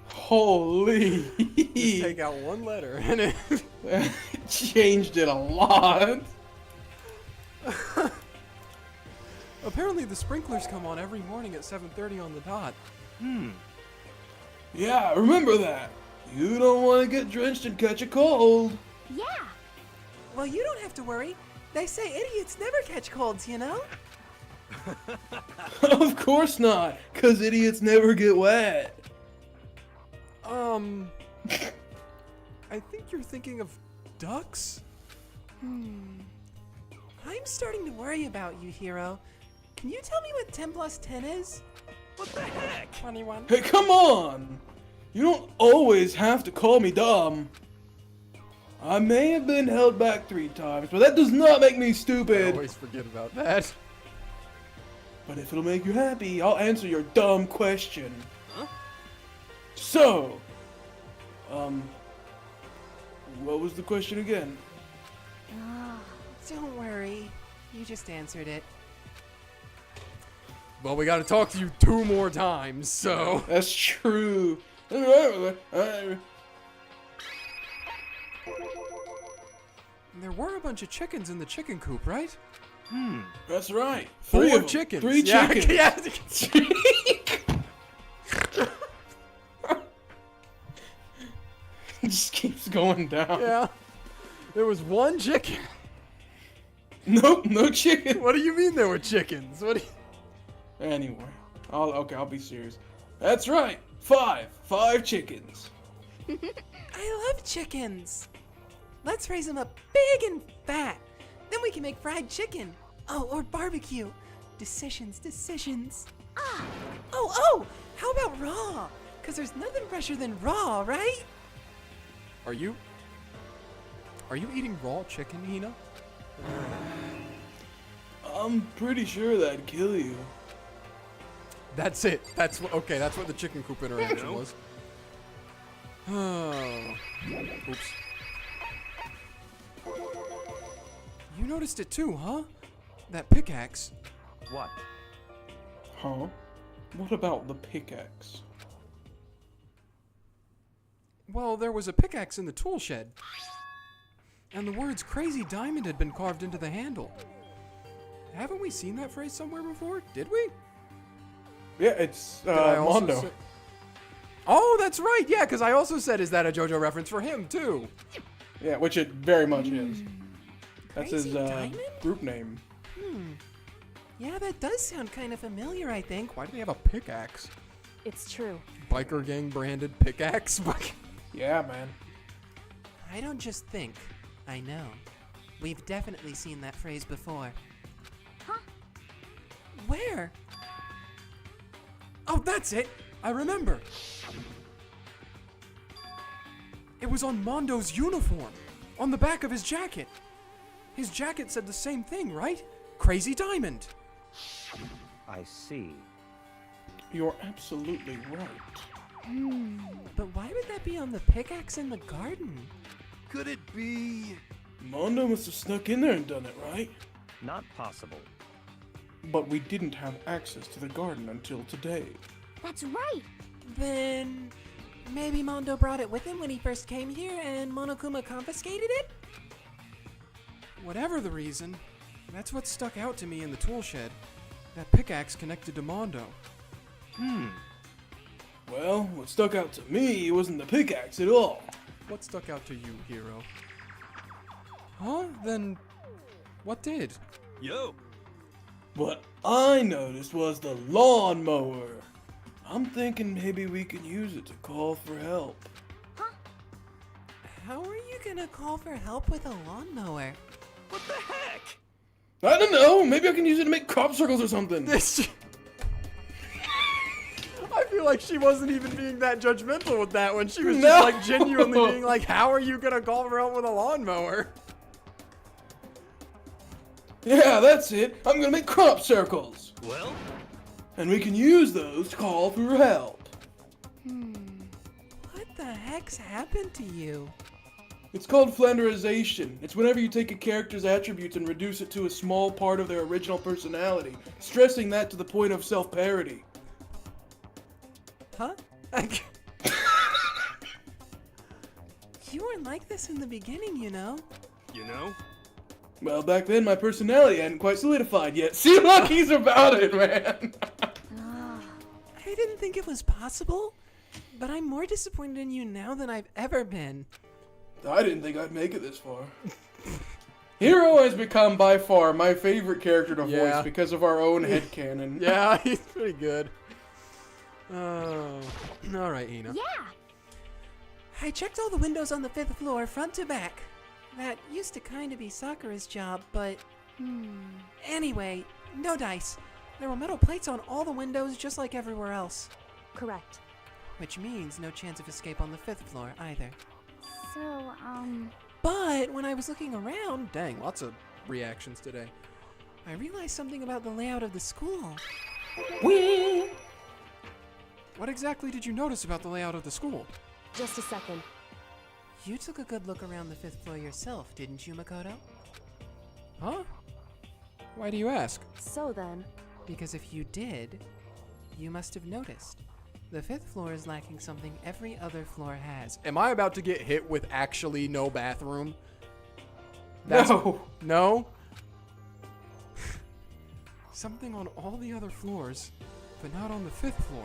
Holy. Just take out one letter and it. Changed it a lot. Apparently the sprinklers come on every morning at 7:30 on the dot. Yeah, remember that. You don't want to get drenched and catch a cold. Yeah. Well, you don't have to worry. They say idiots never catch colds, you know? Of course not, because idiots never get wet. I think you're thinking of ducks? I'm starting to worry about you, Hero. Can you tell me what 10 plus 10 is? What the heck? 21. Hey, come on! You don't always have to call me dumb. I may have been held back 3 times, but that does not make me I stupid. always forget about that. But if it'll make you happy, I'll answer your dumb question. Huh? So, what was the question again? Don't worry. You just answered it. Well, we gotta talk to you 2 more times, so. That's true. There were a bunch of chickens in the chicken coop, right? That's right. 4 of 'em. chickens. 3 Yeah, chickens. Yeah. It just keeps going down. Yeah. There was 1 chicken. Nope, no chicken. What do you mean there were chickens? What do you... Anyway, I'll be serious. That's right. 5 chickens. I love chickens. Let's raise them up big and fat. Then we can make fried chicken. Oh, or barbecue. Decisions. Oh, how about raw? Because there's nothing fresher than raw, right? Are you eating raw chicken, Hina? I'm pretty sure that'd kill you. That's it. That's what the chicken coop interaction No. was. Oh. Oops. You noticed it too, huh? That pickaxe. What? Huh? What about the pickaxe? Well, there was a pickaxe in the tool shed. And the words Crazy Diamond had been carved into the handle. Haven't we seen that phrase somewhere before? Did we? Yeah, it's Did I also Mondo. say- Oh, that's right. Yeah, because I also said, is that a JoJo reference for him, too? Yeah, which it very much is. That's Crazy his Diamond? group name. Yeah, that does sound kind of familiar, I think. Why do they have a pickaxe? It's true. Biker gang branded pickaxe? Yeah, man. I don't just think. I know. We've definitely seen that phrase before. Huh? Where? Oh, that's it! I remember. It was on Mondo's uniform, on the back of his jacket. His jacket said the same thing, right? Crazy Diamond. I see. You're absolutely right. But why would that be on the pickaxe in the garden? Could it be? Mondo must have snuck in there and done it, right? Not possible. But we didn't have access to the garden until today. That's right. Then maybe Mondo brought it with him when he first came here and Monokuma confiscated it? Whatever the reason, that's what stuck out to me in the tool shed. That pickaxe connected to Mondo. Well, what stuck out to me wasn't the pickaxe at all. What stuck out to you, hero? Huh? Then what did? Yo. What I noticed was the lawnmower. I'm thinking maybe we can use it to call for help. How are you gonna call for help with a lawnmower? What the heck? I don't know. Maybe I can use it to make crop circles or something. I feel like she wasn't even being that judgmental with that one. She was No. just like genuinely being like, how are you gonna call for help with a lawnmower? Yeah, that's it. I'm gonna make crop circles. Well, And we can use those to call for help. What the heck's happened to you? It's called flanderization. It's whenever you take a character's attributes and reduce it to a small part of their original personality, stressing that to the point of self-parody. Huh? You weren't like this in the beginning, you know. you know? Well, back then my personality hadn't quite solidified yet. See, Lucky's about it, man. I didn't think it was possible, but I'm more disappointed in you now than I've ever been. I didn't think I'd make it this far. Hero has become by far my favorite character to Yeah. voice because of our own headcanon. Yeah, he's pretty good. Oh, all right, Hina. Yeah. I checked all the windows on the 5th floor, front to back. That used to kind of be Sakura's job, but... Anyway, no dice. There were metal plates on all the windows just like everywhere else. Correct. Which means no chance of escape on the 5th floor either. So, But when I was looking around, Dang, lots of reactions today. I realized something about the layout of the school. What exactly did you notice about the layout of the school? Just a second. You took a good look around the 5th floor yourself, didn't you, Makoto? Huh? Why do you ask? So then, Because if you did, you must have noticed. The 5th floor is lacking something every other floor has. Am I about to get hit with actually no bathroom? No. No? Something on all the other floors, but not on the 5th floor.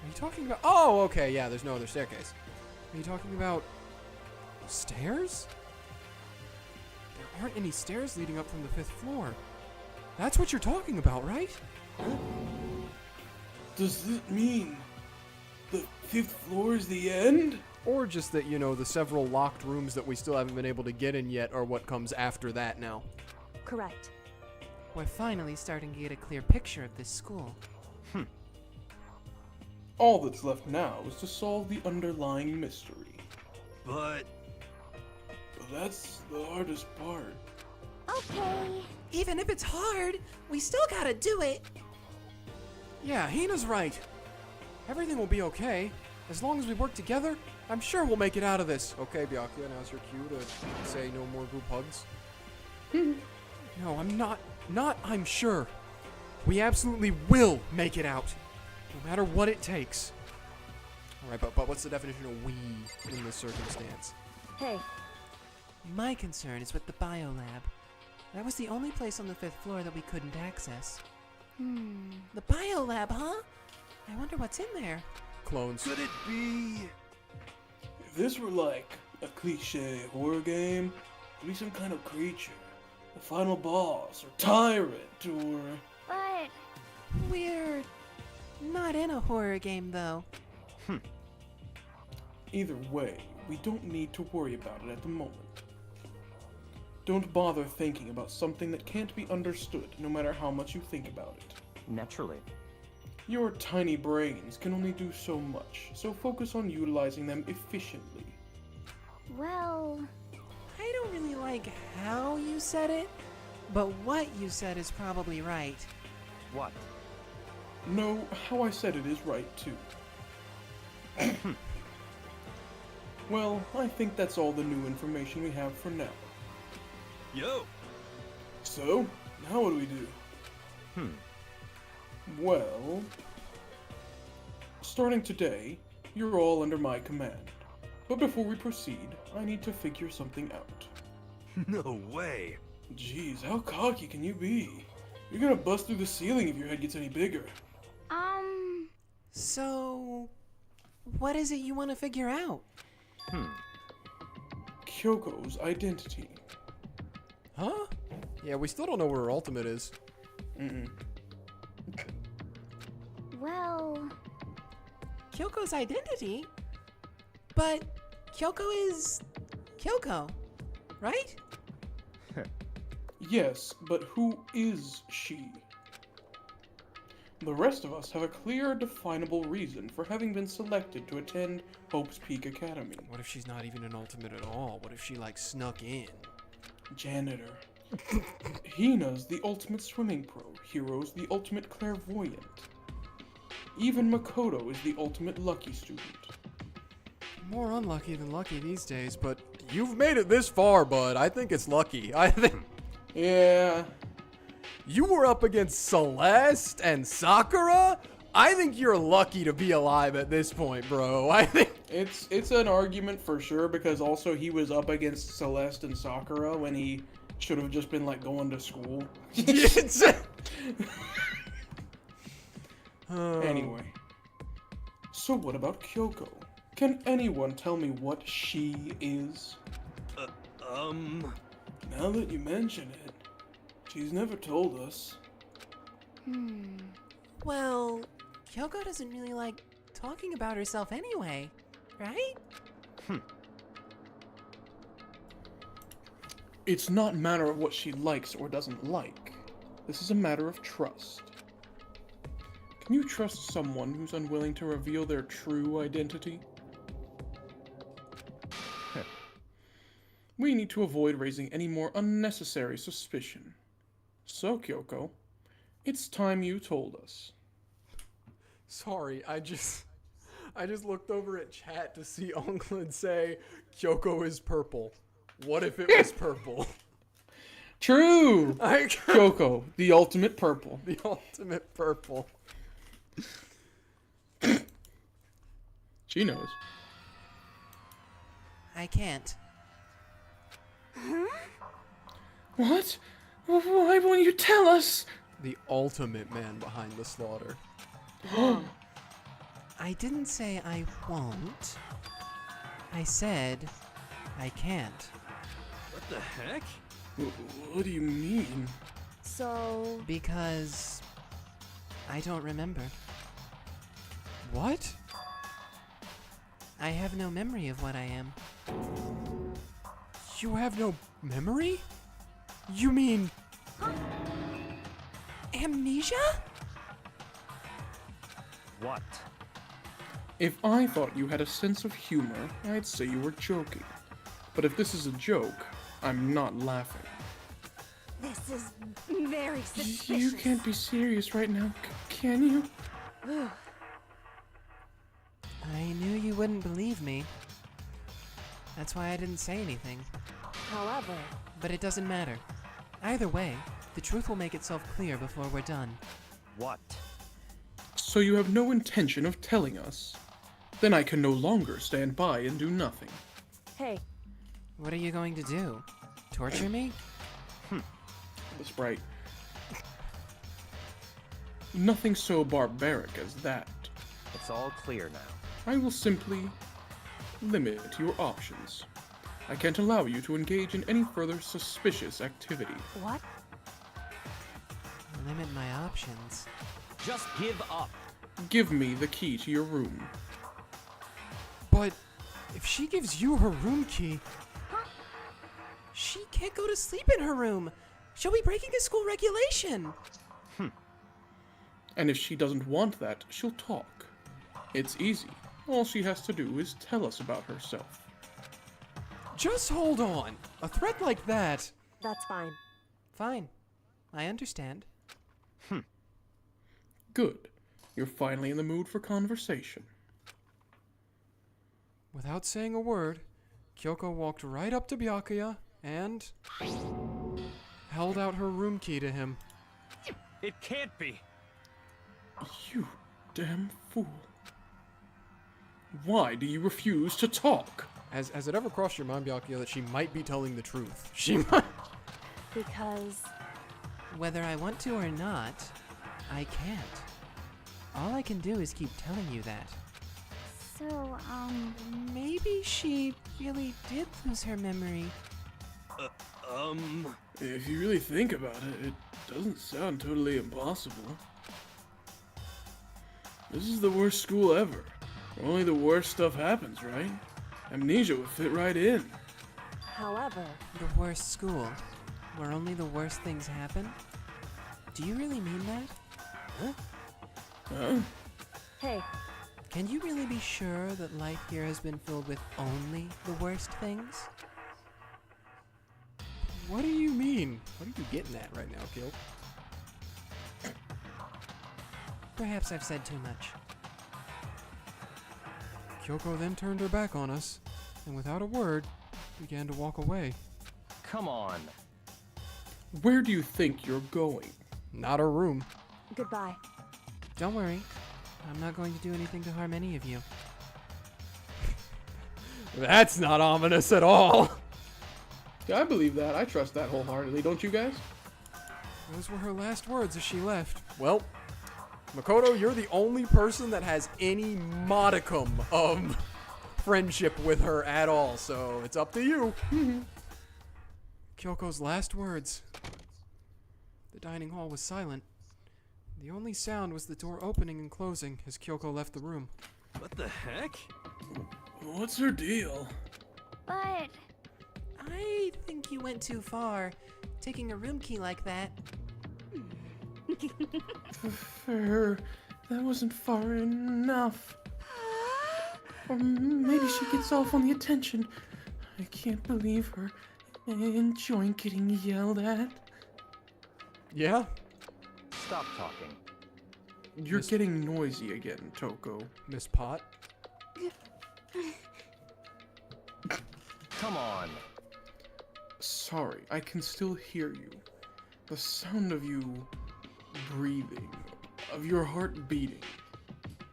Are you talking about... Oh, okay, yeah, there's no other staircase. Are you talking about... stairs? There aren't any stairs leading up from the 5th floor. That's what you're talking about, right? Does this mean the 5th floor is the end? Or just that, you know, the several locked rooms that we still haven't been able to get in yet are what comes after that now. correct. We're finally starting to get a clear picture of this school. All that's left now is to solve the underlying mystery. But But that's the hardest part. okay. Even if it's hard, we still gotta do it. Yeah, Hina's right. Everything will be okay. As long as we work together, I'm sure we'll make it out of this. Okay, Byakuya, now's your cue to say no more group hugs. No, I'm not. I'm sure. We absolutely will make it out. No matter what it takes. Alright, but what's the definition of we in this circumstance? Hey, My concern is with the biolab. That was the only place on the 5th floor that we couldn't access. The biolab, huh? I wonder what's in there. Clones. Could it be? If this were like a cliche horror game, it'd be some kind of creature, the final boss, or tyrant, or... But We're not in a horror game, though. Either way, we don't need to worry about it at the moment. Don't bother thinking about something that can't be understood, no matter how much you think about it. Naturally. Your tiny brains can only do so much, so focus on utilizing them efficiently. well, I don't really like how you said it, but what you said is probably right. What? No, how I said it is right too. Well, I think that's all the new information we have for now. Yo! So, now what do we do? Well, starting today, you're all under my command. But before we proceed, I need to figure something out. No way! Jeez, how cocky can you be? You're gonna bust through the ceiling if your head gets any bigger. So, what is it you want to figure out? Kyoko's identity. Huh? Yeah, we still don't know where her ultimate is. well, Kyoko's identity? But Kyoko is Kyoko, right? Yes, but who is she? The rest of us have a clear, definable reason for having been selected to attend Hope's Peak Academy. What if she's not even an ultimate at all? What if she, like, snuck in? Janitor. Hina's the ultimate swimming pro. Hiro's the ultimate clairvoyant. Even Makoto is the ultimate lucky student. More unlucky than lucky these days, but you've made it this far, bud. I think it's lucky. I think... Yeah, You were up against Celeste and Sakura? I think you're lucky to be alive at this point, bro. I think... it's an argument for sure, because also he was up against Celeste and Sakura when he should have just been like going to school. It's... Anyway, so what about Kyoko? Can anyone tell me what she is? Now that you mention it, she's never told us. Well, Kyoko doesn't really like talking about herself anyway, right? It's not a matter of what she likes or doesn't like. This is a matter of trust. Can you trust someone who's unwilling to reveal their true identity? We need to avoid raising any more unnecessary suspicion. So, Kyoko, it's time you told us. Sorry, I just looked over at chat to see Onglin say, Kyoko is purple. What if it was purple? True! I Kyoko, the ultimate purple. the ultimate purple. She knows. I can't. What? Why won't you tell us? The ultimate man behind the slaughter. I didn't say I won't. I said I can't. What the heck? What do you mean? so Because I don't remember. What? I have no memory of what I am. You have no memory? You mean... Amnesia? What? If I thought you had a sense of humor, I'd say you were joking. But if this is a joke, I'm not laughing. this is very suspicious. You can't be serious right now, can you? I knew you wouldn't believe me. That's why I didn't say anything. However, But it doesn't matter. Either way, the truth will make itself clear before we're done. What? So you have no intention of telling us? Then I can no longer stand by and do nothing. Hey, What are you going to do? Torture me? The sprite. Nothing so barbaric as that. It's all clear now. I will simply limit your options. I can't allow you to engage in any further suspicious activity. what? Limit my options. Just give up. Give me the key to your room. But if she gives you her room key, She can't go to sleep in her room. She'll be breaking a school regulation. And if she doesn't want that, she'll talk. It's easy. All she has to do is tell us about herself. just hold on. A threat like that. That's fine. Fine. I understand. Good. You're finally in the mood for conversation. Without saying a word, Kyoko walked right up to Byakuya and held out her room key to him. It can't be. You damn fool. Why do you refuse to talk? Has it ever crossed your mind, Byakuya, that she might be telling the truth? She might. Because Whether I want to or not, I can't. All I can do is keep telling you that. So, Maybe she really did lose her memory. If you really think about it, it doesn't sound totally impossible. This is the worst school ever. Only the worst stuff happens, right? Amnesia would fit right in. however, The worst school, where only the worst things happen? Do you really mean that? Huh? hey, Can you really be sure that life here has been filled with only the worst things? What do you mean? What are you getting at right now, Kyoko? Perhaps I've said too much. Kyoko then turned her back on us, and without a word, began to walk away. Come on. Where do you think you're going? Not her room. goodbye. Don't worry. I'm not going to do anything to harm any of you. That's not ominous at all. Yeah, I believe that. I trust that wholeheartedly, don't you guys? Those were her last words as she left. Well, Makoto, you're the only person that has any modicum of friendship with her at all, so it's up to you. Kyoko's last words. The dining hall was silent. The only sound was the door opening and closing as Kyoko left the room. What the heck? What's her deal? but I think you went too far, taking a room key like that. Fair. That wasn't far enough. Or maybe she gets off on the attention. I can't believe her enjoying getting yelled at. Yeah? Stop talking. You're getting noisy again, Toko. Miss Pot? Come on. Sorry, I can still hear you. The sound of you breathing, of your heart beating,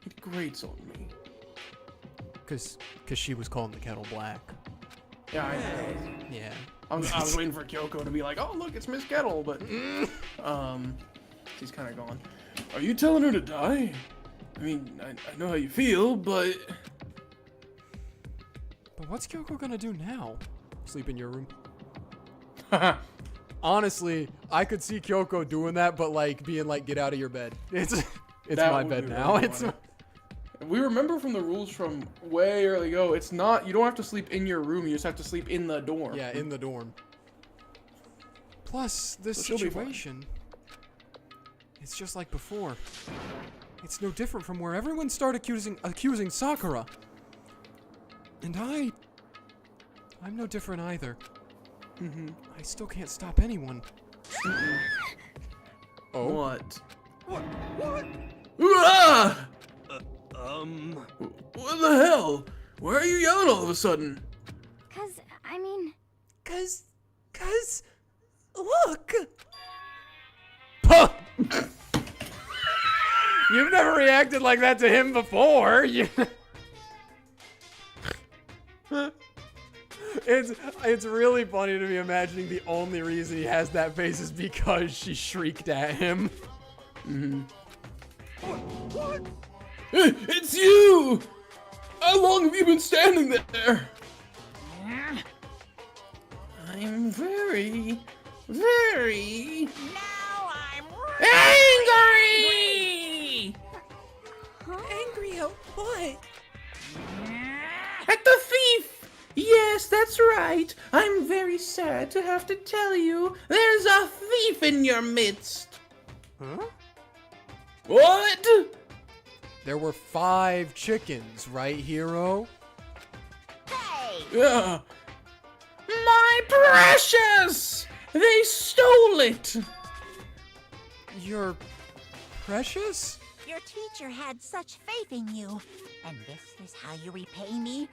it grates on me. Cause she was calling the kettle black. Yeah, I know. Yeah. I was waiting for Kyoko to be like, oh, look, it's Miss Kettle, but, she's kind of gone. Are you telling her to die? I mean, I know how you feel, but... But what's Kyoko gonna do now? Sleep in your room? Honestly, I could see Kyoko doing that, but like being like, get out of your bed. It's That my would bed be now. really It's funny. We remember from the rules from way early ago, it's not, you don't have to sleep in your room, you just have to sleep in the dorm. yeah, in the dorm. Plus, this So she'll be fine. situation, it's just like before. It's no different from where everyone started accusing Sakura. And I'm no different either. I still can't stop anyone. Oh? What? Ah! What the hell? Why are you yelling all of a sudden? cause I mean, Cause, Look! Puh! You've never reacted like that to him before. It's really funny to me imagining the only reason he has that face is because she shrieked at him. It's you! How long have you been standing there? I'm very Now I'm angry! Angry at what? At the thief! Yes, that's right. I'm very sad to have to tell you there's a thief in your midst. Huh? What? There were 5 chickens, right, Hero? Yeah. My precious! They stole it! You're precious? Your teacher had such faith in you. And this is how you repay me?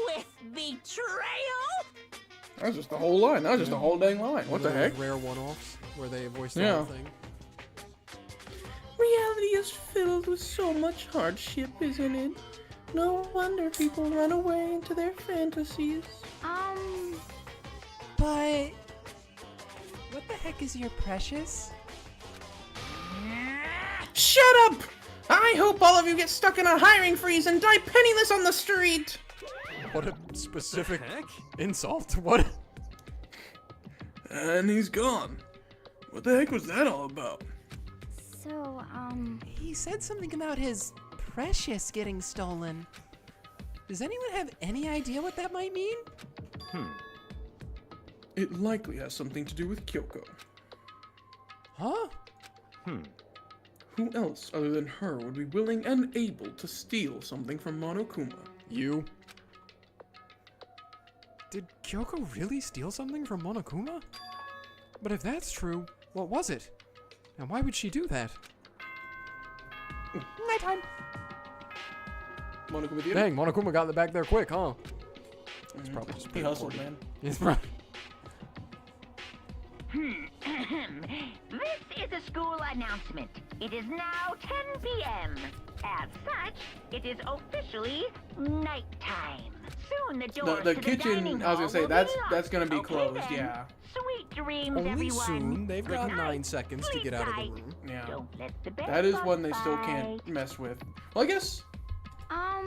With betrayal? That's just the whole line. That was just the whole dang line. What the One of those heck? Rare one-offs where they voice the Yeah. whole thing. Reality is filled with so much hardship, isn't it? No wonder people run away into their fantasies. But... what the heck is your precious? Shut up! I hope all of you get stuck in a hiring freeze and die penniless on the street! What a specific Heck? insult. What? And he's gone. What the heck was that all about? So, He said something about his precious getting stolen. Does anyone have any idea what that might mean? It likely has something to do with Kyoko. Huh? Who else other than her would be willing and able to steal something from Monokuma? You? Did Kyoko really steal something from Monokuma? But if that's true, what was it? And why would she do that? Nighttime. Monokuma did it? Dang, Monokuma got the back there quick, huh? It's probably just He hustled, man. It's probably... This is a school announcement. It is now 10 p.m. As such, it is officially nighttime. Soon the doors The to kitchen, dining I was gonna hall say, will that's be locked. gonna be Okay, closed, then. yeah. Sweet dreams, Only everyone. soon. They've got Good 9 night. seconds to Sleep get out of the tight. room. Yeah. Don't let the bed That is bugs one they still bite. can't mess with. Well, I guess, I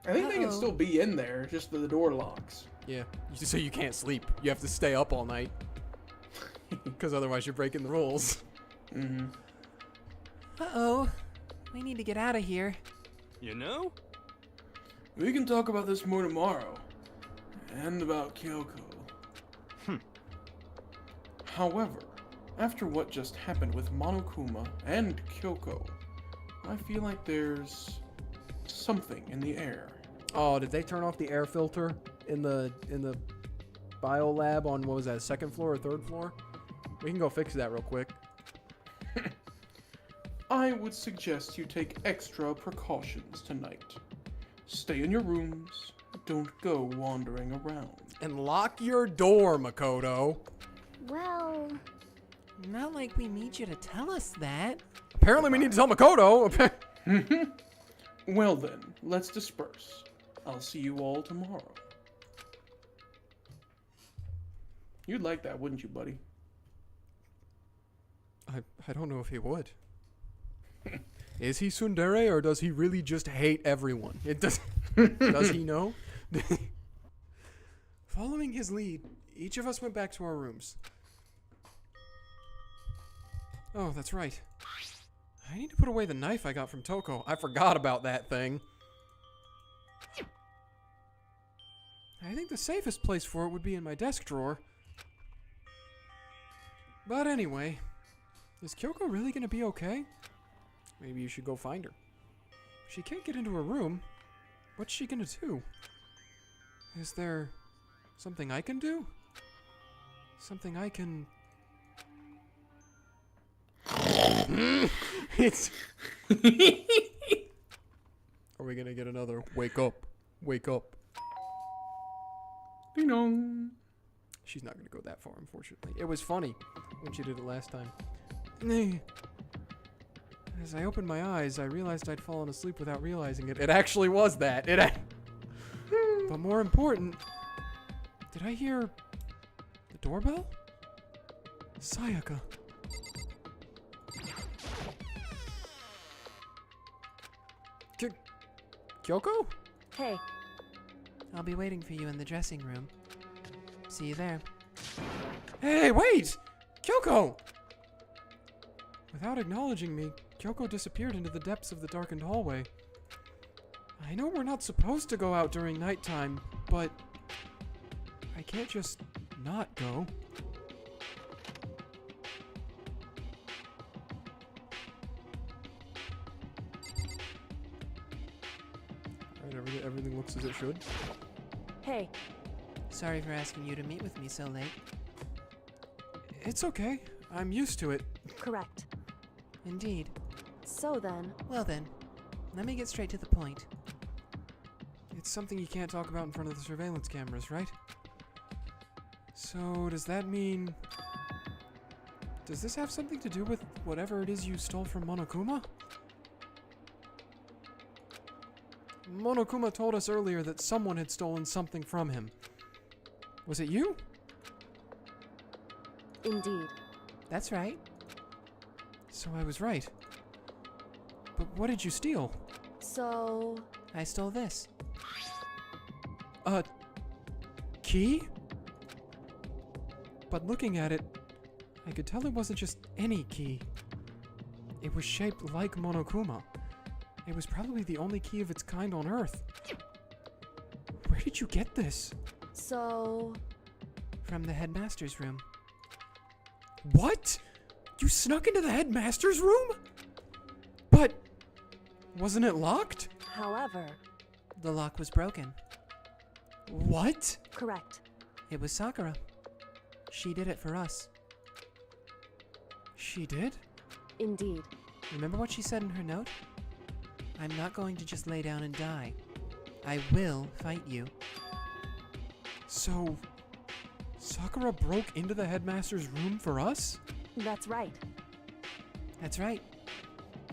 think they can Uh-oh. still be in there, just the door locks. Yeah, so you can't sleep. You have to stay up all night. Because otherwise you're breaking the rules. Uh-oh. We need to get out of here. You know? We can talk about this more tomorrow. And about Kyoko. However, after what just happened with Monokuma and Kyoko, I feel like there's something in the air. Oh, did they turn off the air filter in the bio lab on, what was that, 2nd floor or 3rd floor? We can go fix that real quick. I would suggest you take extra precautions tonight. Stay in your rooms. Don't go wandering around. And lock your door, Makoto. well, Not like we need you to tell us that. Apparently we need to tell Makoto. Well then, let's disperse. I'll see you all tomorrow. You'd like that, wouldn't you, buddy? I don't know if he would. Is he tsundere, or does he really just hate everyone? It does. Does he know? Following his lead, each of us went back to our rooms. Oh, that's right. I need to put away the knife I got from Toko. I forgot about that thing. I think the safest place for it would be in my desk drawer. But anyway, is Kyoko really gonna be okay? Maybe you should go find her. If she can't get into her room, what's she gonna do? Is there something I can do? Something I can... It's... Are we gonna get another wake up? Wake up. Ding dong. She's not going to go that far, unfortunately. It was funny when she did it last time. As I opened my eyes, I realized I'd fallen asleep without realizing it. It actually was that. But more important, did I hear the doorbell? Sayaka. Kyoko? Hey, I'll be waiting for you in the dressing room. See you there. Hey, wait! Kyoko! Without acknowledging me, Kyoko disappeared into the depths of the darkened hallway. I know we're not supposed to go out during nighttime, but I can't just not go. Alright, everything looks as it should. hey, Sorry for asking you to meet with me so late. It's okay. I'm used to it. correct. Indeed. So then, Well then, let me get straight to the point. It's something you can't talk about in front of the surveillance cameras, right? So, does that mean... Does this have something to do with whatever it is you stole from Monokuma? Monokuma told us earlier that someone had stolen something from him. Was it you? indeed. That's right. So I was right. But what did you steal? So, I stole this. A key? But looking at it, I could tell it wasn't just any key. It was shaped like Monokuma. It was probably the only key of its kind on Earth. Where did you get this? so, From the headmaster's room. What? You snuck into the headmaster's room? But wasn't it locked? however, The lock was broken. What? correct. It was Sakura. She did it for us. She did? Indeed. Remember what she said in her note? I'm not going to just lay down and die. I will fight you. So, Sakura broke into the headmaster's room for us? That's right. That's right.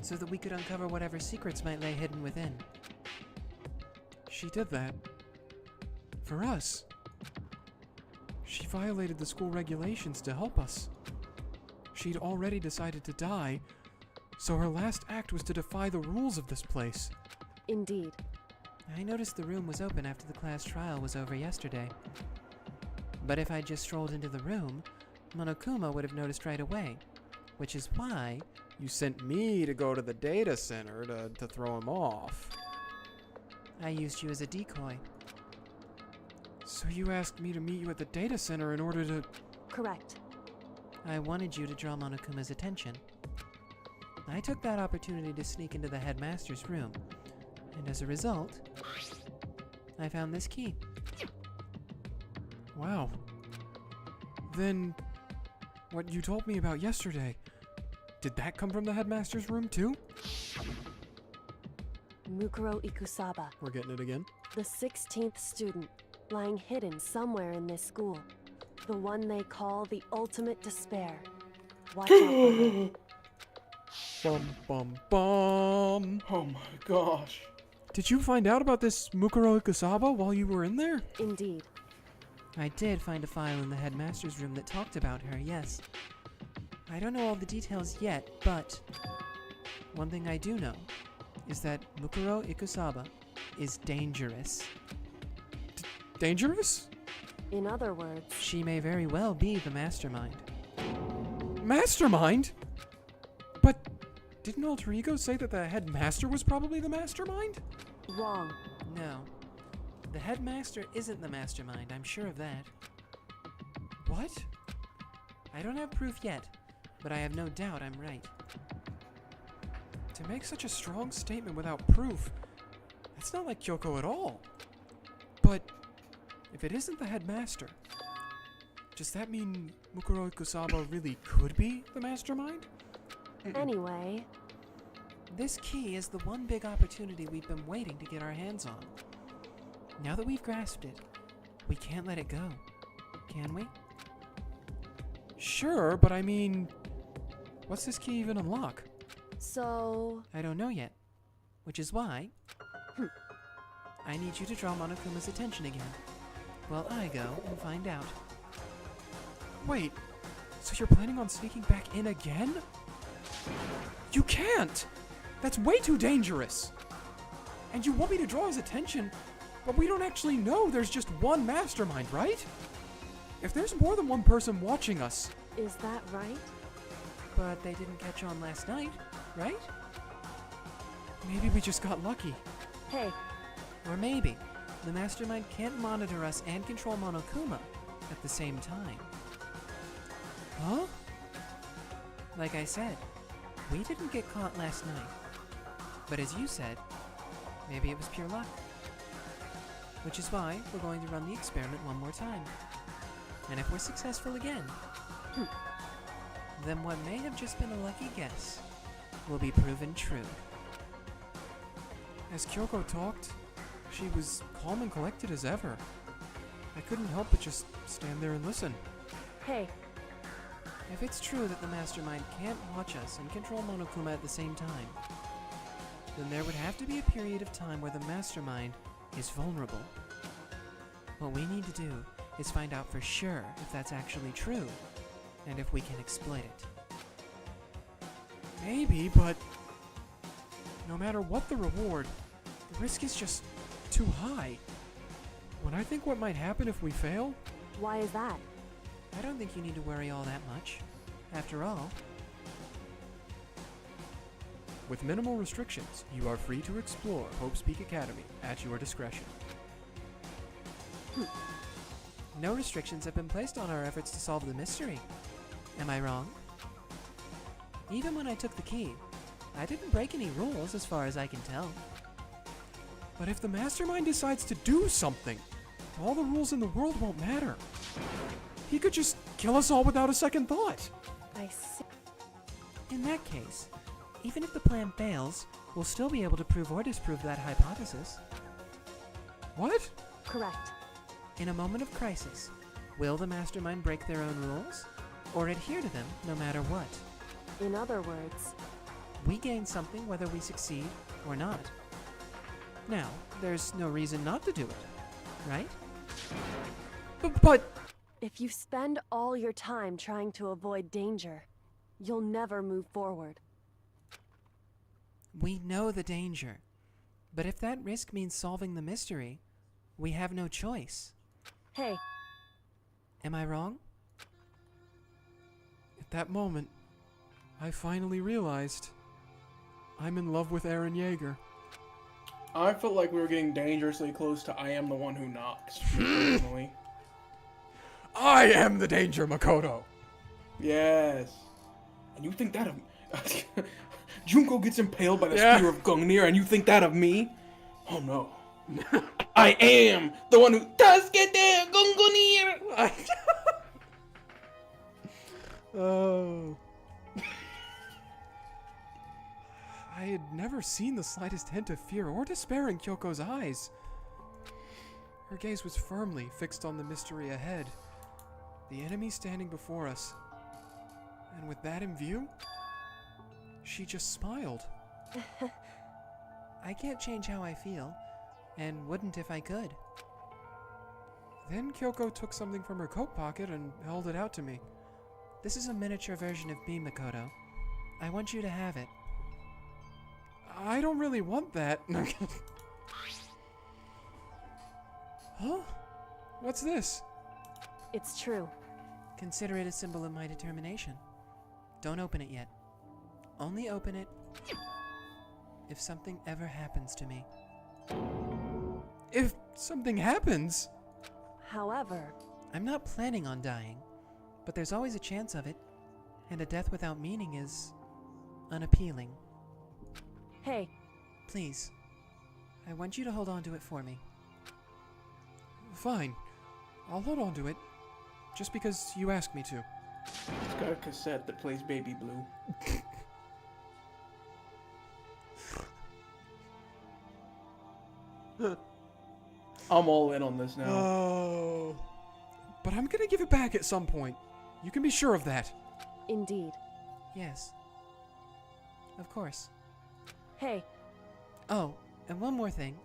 So that we could uncover whatever secrets might lay hidden within. She did that. For us. She violated the school regulations to help us. She'd already decided to die, so her last act was to defy the rules of this place. Indeed. I noticed the room was open after the class trial was over yesterday. But if I just strolled into the room, Monokuma would have noticed right away, which is why You sent me to go to the data center to throw him off. I used you as a decoy. So you asked me to meet you at the data center in order to... Correct. I wanted you to draw Monokuma's attention. I took that opportunity to sneak into the headmaster's room, and as a result, I found this key. Wow. Then, what you told me about yesterday, did that come from the headmaster's room too? Mukuro Ikusaba, We're getting it again. the 16th student, lying hidden somewhere in this school. The one they call the ultimate despair. Watch out for him. Bum bum bum. Oh my gosh. Did you find out about this Mukuro Ikusaba while you were in there? Indeed. I did find a file in the headmaster's room that talked about her, yes. I don't know all the details yet, but one thing I do know is that Mukuro Ikusaba is dangerous. Dangerous? In other words, She may very well be the mastermind. Mastermind? But didn't Alter Ego say that the headmaster was probably the mastermind? wrong. No. The headmaster isn't the mastermind, I'm sure of that. What? I don't have proof yet, but I have no doubt I'm right. To make such a strong statement without proof, that's not like Kyoko at all. But if it isn't the headmaster, does that mean Mukuro Ikusaba really could be the mastermind? Anyway, This key is the one big opportunity we've been waiting to get our hands on. Now that we've grasped it, we can't let it go, can we? Sure, but I mean, what's this key even unlock? So, I don't know yet. Which is why I need you to draw Monokuma's attention again. While I go and find out. Wait, so you're planning on sneaking back in again? You can't! That's way too dangerous! And you want me to draw his attention, but we don't actually know there's just one mastermind, right? If there's more than one person watching us... is that right? But they didn't catch on last night, right? Maybe we just got lucky. Hey, Or maybe the mastermind can't monitor us and control Monokuma at the same time. Huh? Like I said, we didn't get caught last night. But as you said, maybe it was pure luck. Which is why we're going to run the experiment one more time. And if we're successful again, then what may have just been a lucky guess will be proven true. As Kyoko talked, she was calm and collected as ever. I couldn't help but just stand there and listen. hey, If it's true that the mastermind can't watch us and control Monokuma at the same time, then there would have to be a period of time where the mastermind is vulnerable. What we need to do is find out for sure if that's actually true, and if we can exploit it. Maybe, but no matter what the reward, the risk is just too high. When I think what might happen if we fail, why is that? I don't think you need to worry all that much. After all, with minimal restrictions, you are free to explore Hope's Peak Academy at your discretion. no restrictions have been placed on our efforts to solve the mystery. Am I wrong? Even when I took the key, I didn't break any rules as far as I can tell. But if the mastermind decides to do something, all the rules in the world won't matter. He could just kill us all without a second thought. I see. In that case, even if the plan fails, we'll still be able to prove or disprove that hypothesis. What? Correct. In a moment of crisis, will the mastermind break their own rules, or adhere to them no matter what? In other words, We gain something whether we succeed or not. Now, there's no reason not to do it, right? But if you spend all your time trying to avoid danger, you'll never move forward. We know the danger, but if that risk means solving the mystery, we have no choice. Hey, Am I wrong? at that moment, I finally realized I'm in love with Eren Yeager. I felt like we were getting dangerously close to I am the one who knocks, personally. I am the danger, Makoto. Yes. And you think that of Junko gets impaled by the Yeah. spear of Gungnir, and you think that of me? Oh no. I am the one who does get there, Gungnir! Oh. I had never seen the slightest hint of fear or despair in Kyoko's eyes. Her gaze was firmly fixed on the mystery ahead, the enemy standing before us. And with that in view, she just smiled. I can't change how I feel, and wouldn't if I could. Then Kyoko took something from her coat pocket and held it out to me. This is a miniature version of me, Makoto. I want you to have it. I don't really want that. Huh? What's this? it's true. Consider it a symbol of my determination. Don't open it yet. Only open it if something ever happens to me. If something happens... However, I'm not planning on dying, but there's always a chance of it, and a death without meaning is unappealing. hey, Please, I want you to hold on to it for me. Fine. I'll hold on to it. Just because you asked me to. It's got a cassette that plays Baby Blue. I'm all in on this now. Oh. But I'm gonna give it back at some point. You can be sure of that. Indeed. Yes. Of course. Hey, Oh, and one more thing.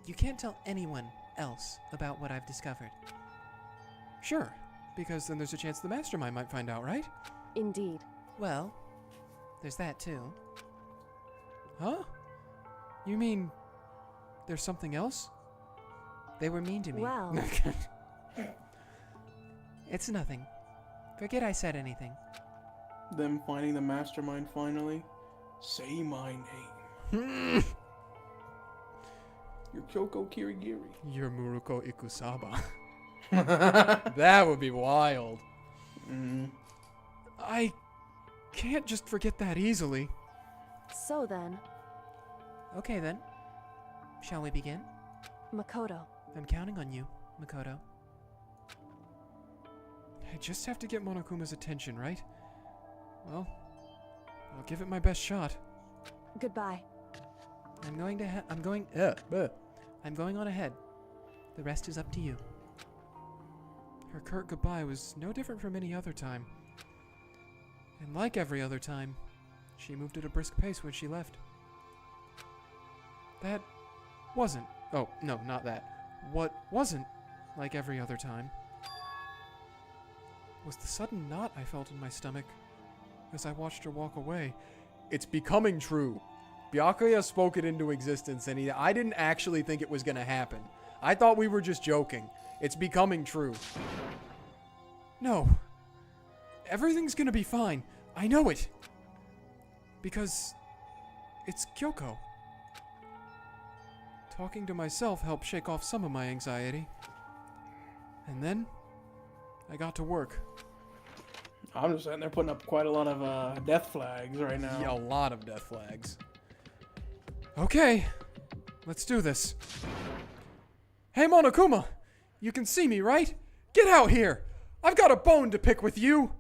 You can't tell anyone else about what I've discovered. Sure, because then there's a chance the mastermind might find out, right? indeed. Well, there's that too. Huh? You mean there's something else? They were mean to me. Well, It's nothing. Forget I said anything. Them finding the mastermind finally. Say my name. You're Kyoko Kirigiri. You're Mukuro Ikusaba. That would be wild. I can't just forget that easily. so then, Okay then. Shall we begin? Makoto. I'm counting on you, Makoto. I just have to get Monokuma's attention, right? Well, I'll give it my best shot. Goodbye. I'm going on ahead. The rest is up to you. Her curt goodbye was no different from any other time. And like every other time, she moved at a brisk pace when she left. That wasn't. Oh, no, not that. What wasn't like every other time was the sudden knot I felt in my stomach as I watched her walk away. It's becoming true. Byakuya spoke it into existence, and I didn't actually think it was going to happen. I thought we were just joking. It's becoming true. No. Everything's going to be fine. I know it. Because it's Kyoko. Talking to myself helped shake off some of my anxiety. And then, I got to work. I'm just sitting there putting up quite a lot of death flags right now. Yeah, a lot of death flags. Okay, let's do this. Hey, Monokuma! You can see me, right? Get out here! I've got a bone to pick with you!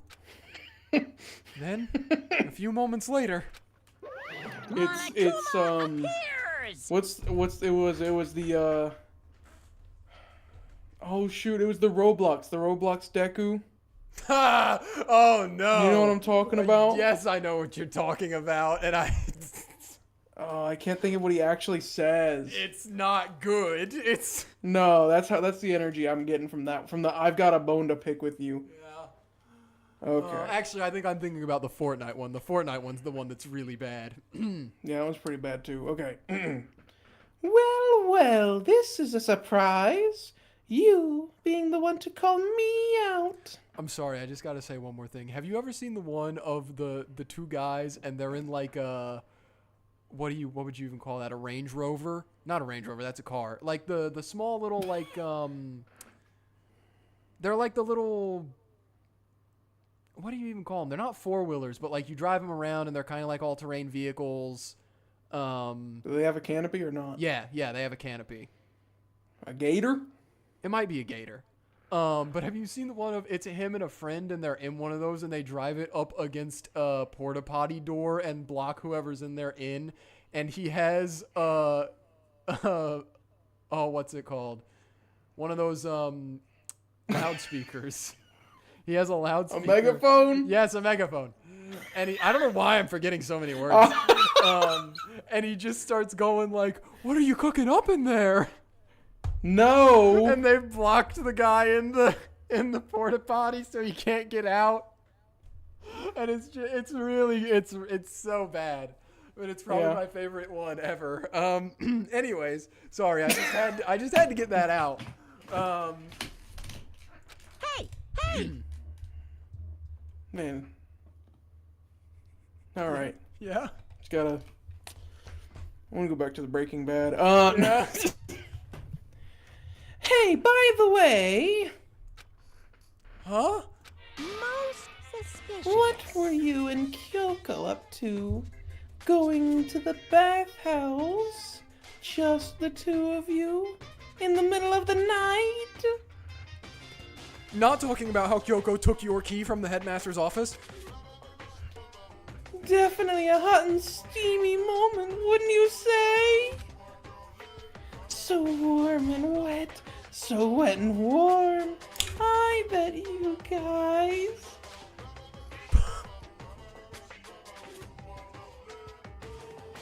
Then, a few moments later... It's it was the oh shoot, it was the Roblox Deku. Ha! Oh no! You know what I'm talking about? Yes, I know what you're talking about, and Oh, I can't think of what he actually says. It's not good. It's... No, that's the energy I'm getting from the I've got a bone to pick with you. Yeah. Okay. Actually, I think I'm thinking about the Fortnite one. The Fortnite one's the one that's really bad. Yeah, that was pretty bad too. Okay. Well, this is a surprise. You being the one to call me out. I'm sorry, I just gotta say one more thing. Have you ever seen the one of the two guys and they're in like a... What would you even call that? A Range Rover? Not a Range Rover, that's a car. Like the small little like they're like the little... What do you even call them? They're not four-wheelers, but like you drive them around and they're kind of like all-terrain vehicles. Do they have a canopy or not? Yeah, they have a canopy. A gator? It might be a gator. But have you seen the one of it's him and a friend and they're in one of those and they drive it up against a porta potty door and block whoever's in there in, and he has oh, what's it called? One of those loudspeakers. He has a loudspeaker. A megaphone? Yes, a megaphone. And I don't know why I'm forgetting so many words. And he just starts going like, "What are you cooking up in there?" No. And they've blocked the guy in the porta potty so he can't get out. And it's so bad. But it's probably my favorite one ever. Anyways, sorry, I just had to get that out. Hey! Man. All right. Yeah. Just gotta. I want to go back to the Breaking Bad. Yeah. Hey, by the way, Huh? Most suspicious. what were you and Kyoko up to? Going to the bathhouse? Just the two of you? In the middle of the night? Not talking about how Kyoko took your key from the headmaster's office. Definitely a hot and steamy moment, wouldn't you say? So warm and wet, so wet and warm. I bet you guys.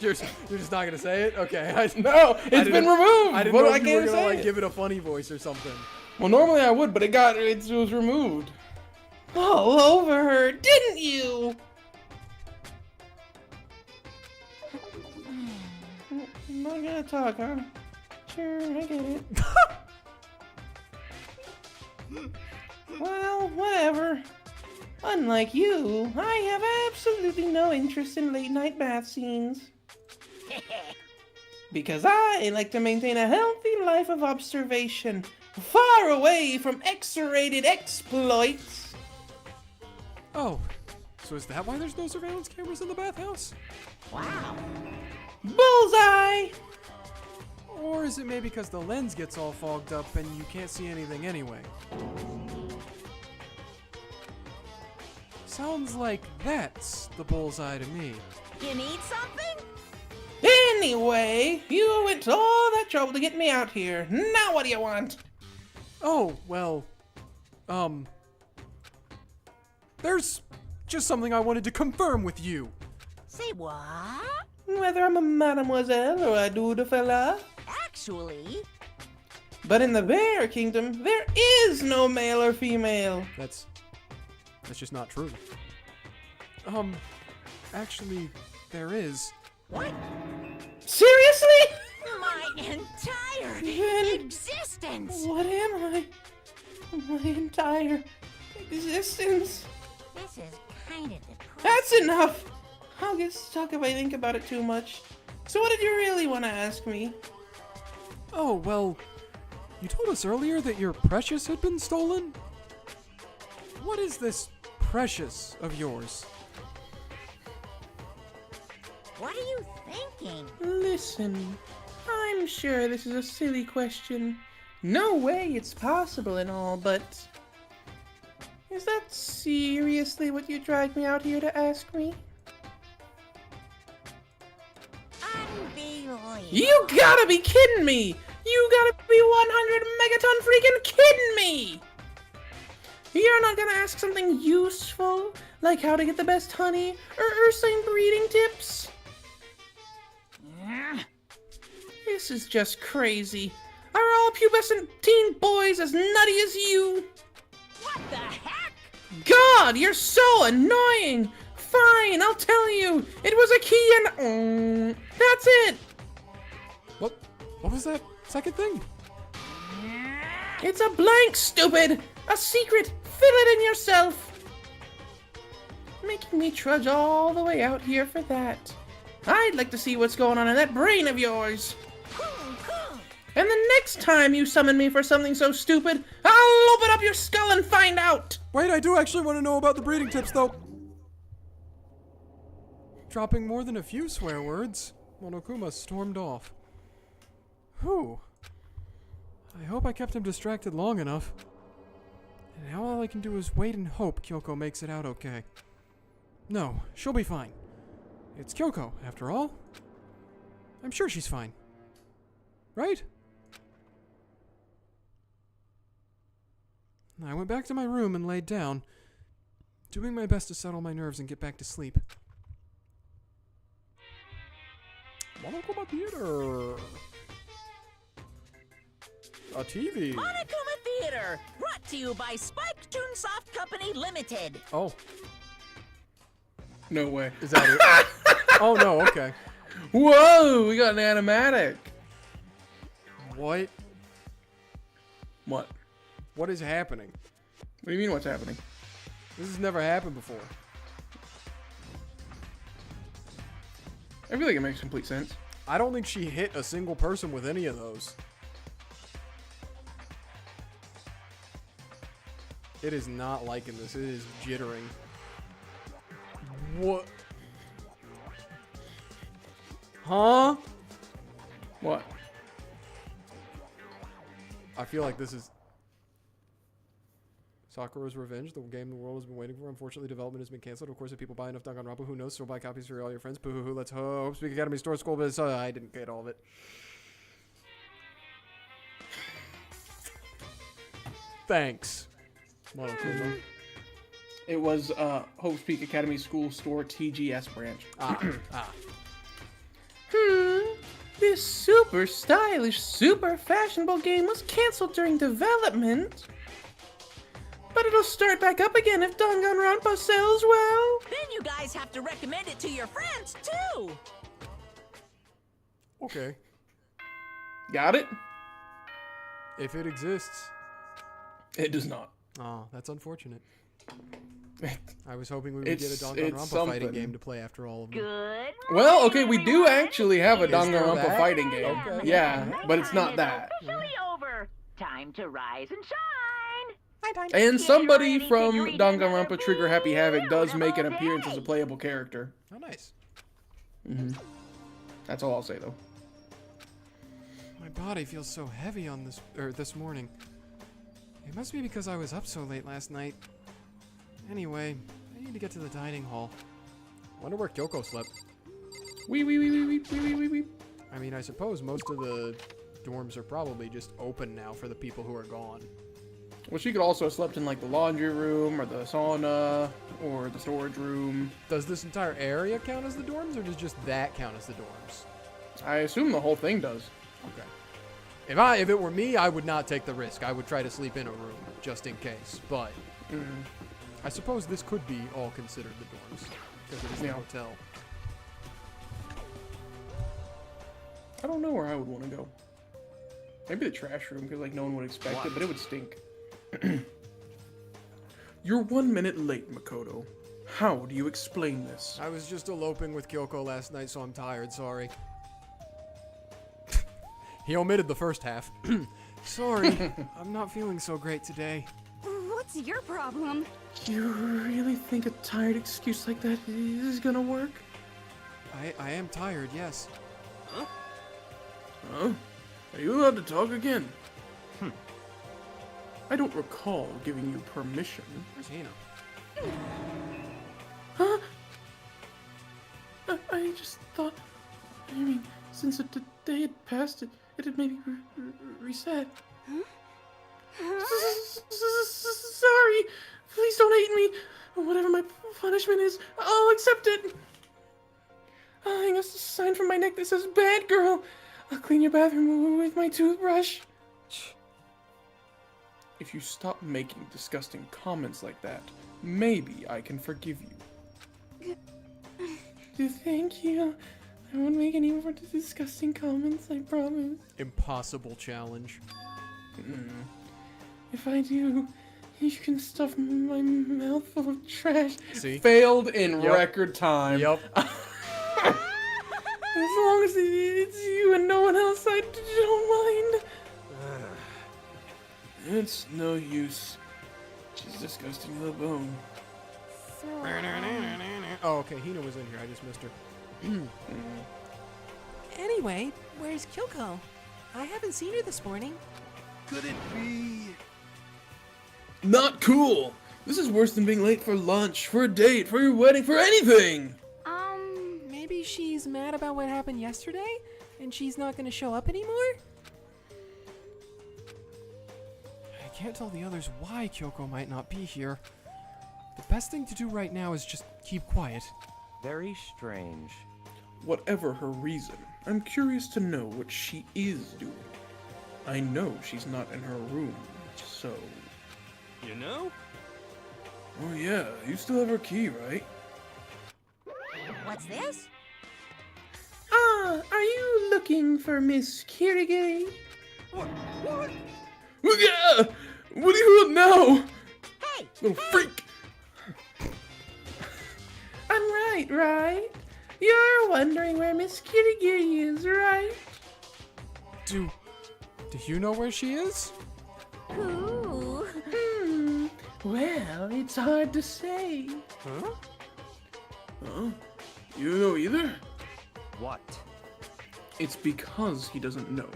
You're just not gonna say it? Okay. No, it's been removed. I didn't What know I if you were can't gonna say like it. give it a funny voice or something. Well, normally I would, but it was removed. All over her, didn't you? I'm not gonna talk, huh? Sure, I get it. Well, whatever. Unlike you, I have absolutely no interest in late night bath scenes. Because I like to maintain a healthy life of observation, far away from X-rated exploits. Oh, so is that why there's no surveillance cameras in the bathhouse? Wow. Bullseye! Or is it maybe because the lens gets all fogged up and you can't see anything anyway? Sounds like that's the bullseye to me. You need something? Anyway, you went to all that trouble to get me out here. Now what do you want? Oh, well, there's just something I wanted to confirm with you. Say what? Whether I'm a mademoiselle or a dude fella. Actually, But in the bear kingdom, there is no male or female. That's just not true. Actually, there is. what? Seriously? My entire Then existence! what am I? My entire existence. This is kind of depressing. That's enough! I'll get stuck if I think about it too much. So what did you really want to ask me? Oh, well, you told us earlier that your precious had been stolen? What is this precious of yours? What are you thinking? Listen, I'm sure this is a silly question. No way it's possible and all, but... Is that seriously what you dragged me out here to ask me? Unbelievable. You gotta be kidding me! You gotta be 100 megaton freaking kidding me! You're not gonna ask something useful, like how to get the best honey, or Ursine breeding tips? This is just crazy. Are all pubescent teen boys as nutty as you? What the heck? God, you're so annoying! Fine, I'll tell you. It was a key and... that's it! What was that second thing? It's a blank, stupid! A secret! Fill it in yourself! Making me trudge all the way out here for that. I'd like to see what's going on in that brain of yours. And the next time you summon me for something so stupid, I'll open up your skull and find out! Wait, I do actually want to know about the breeding tips, though. Dropping more than a few swear words, Monokuma stormed off. Whew. I hope I kept him distracted long enough. And now all I can do is wait and hope Kyoko makes it out okay. No, she'll be fine. It's Kyoko, after all. I'm sure she's fine. Right? I went back to my room and laid down, doing my best to settle my nerves and get back to sleep. Monokuma Theater. A TV. Monokuma Theater, brought to you by Spike Toonsoft Company Limited. Oh, No way. is that it? Oh no, okay. Whoa, we got an animatic. What? What? What is happening? What do you mean what's happening? This has never happened before. I feel like it makes complete sense. I don't think she hit a single person with any of those. It is not liking this. It is jittering. What? Huh? What? I feel like this is Sakura's Revenge, the game the world has been waiting for. Unfortunately, development has been canceled. Of course, if people buy enough Danganronpa, who knows? Still buy copies for all your friends. Boo-hoo-hoo, let's hope. Speak Academy Store School, but I didn't get all of it. Thanks, Monokuma. It was Hope's Peak Academy School Store TGS branch. This super stylish, super fashionable game was canceled during development. But it'll start back up again if Danganronpa sells well. Then you guys have to recommend it to your friends, too. Okay. Got it? If it exists. It does not. Oh, that's unfortunate. I was hoping we would get a It's Danganronpa something. fighting game to play after all of them. Good. Well, okay, we do actually have a there Danganronpa that? fighting game. Okay. Yeah, but it's not Nighttime that. is officially over. Time to rise and shine. Nighttime. And Get somebody ready to from greet another Danganronpa Trigger Happy Havoc does make an beautiful appearance as a day. playable character. Oh, nice. That's all I'll say, though. My body feels so heavy on this morning. It must be because I was up so late last night. Anyway, I need to get to the dining hall. Wonder where Kyoko slept. Wee. I mean, I suppose most of the dorms are probably just open now for the people who are gone. Well, she could also have slept in, like, the laundry room, or the sauna, or the storage room. Does this entire area count as the dorms, or does just that count as the dorms? I assume the whole thing does. Okay. If it were me, I would not take the risk. I would try to sleep in a room, just in case. But I suppose this could be all considered the dorms, because it is the Yeah. hotel. I don't know where I would want to go. Maybe the trash room, because, like, no one would expect it, but it would stink. You're 1 minute late, Makoto. How do you explain this? I was just eloping with Kyoko last night, so I'm tired, sorry. He omitted the first half. Sorry, I'm not feeling so great today. What's your problem? You really think a tired excuse like that is gonna work? I am tired, yes. Huh? Are you allowed to talk again? I don't recall giving you permission. Where's Hina? Huh? I just thought... I mean, since the day had passed, it had maybe reset. Sorry! Please don't hate me! Whatever my punishment is, I'll accept it! I'll hang a sign from my neck that says, "Bad girl!" I'll clean your bathroom with my toothbrush. If you stop making disgusting comments like that, maybe I can forgive you. Thank you. I won't make any more disgusting comments, I promise. Impossible challenge. If I do, you can stuff my mouth full of trash. See? Failed in Yep. record time. Yep. As long as it's you and no one else, I don't mind. It's no use. She's disgusting to the bone. So, Oh, okay, Hina was in here. I just missed her. Anyway, where's Kyoko? I haven't seen her this morning. Could it be? Not cool! This is worse than being late for lunch, for a date, for your wedding, for anything! Maybe she's mad about what happened yesterday, and she's not gonna show up anymore? I can't tell the others why Kyoko might not be here. The best thing to do right now is just keep quiet. Very strange. Whatever her reason, I'm curious to know what she is doing. I know she's not in her room, so... You know? Oh yeah, you still have her key, right? What's this? Ah, are you looking for Miss Kirigiri? What? Yeah! What do you want now? Hey! Little freak! I'm right? You're wondering where Miss Kirigiri is, right? Do you know where she is? ooh. Well, it's hard to say. Huh? Huh? You know either? What? It's because he doesn't know.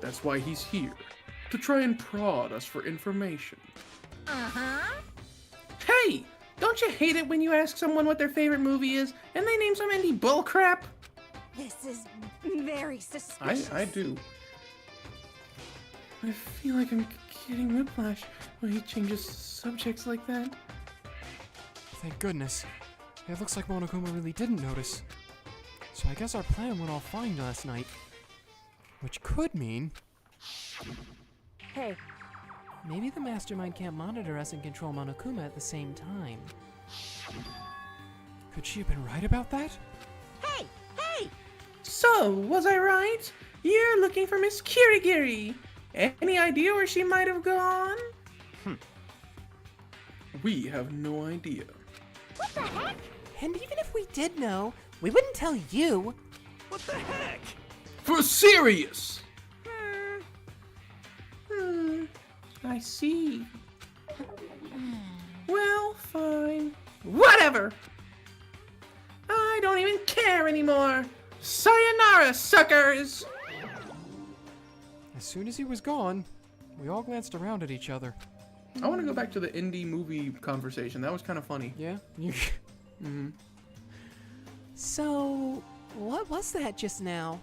That's why he's here. To try and prod us for information. Uh-huh. Hey! Don't you hate it when you ask someone what their favorite movie is, and they name some indie bullcrap? This is very suspicious. I do. I feel like I'm getting whiplash when he changes subjects like that. Thank goodness. It looks like Monokuma really didn't notice. So I guess our plan went all fine last night. Which could mean... Hey, Maybe the mastermind can't monitor us and control Monokuma at the same time. Could she have been right about that? Hey! Hey! So, was I right? You're looking for Miss Kirigiri. Any idea where she might have gone? We have no idea. What the heck? And even if we did know, we wouldn't tell you. What the heck? For serious! I see. Well, fine. Whatever! I don't even care anymore! Sayonara, suckers! As soon as he was gone, we all glanced around at each other. I want to go back to the indie movie conversation. That was kind of funny. Yeah? So, what was that just now?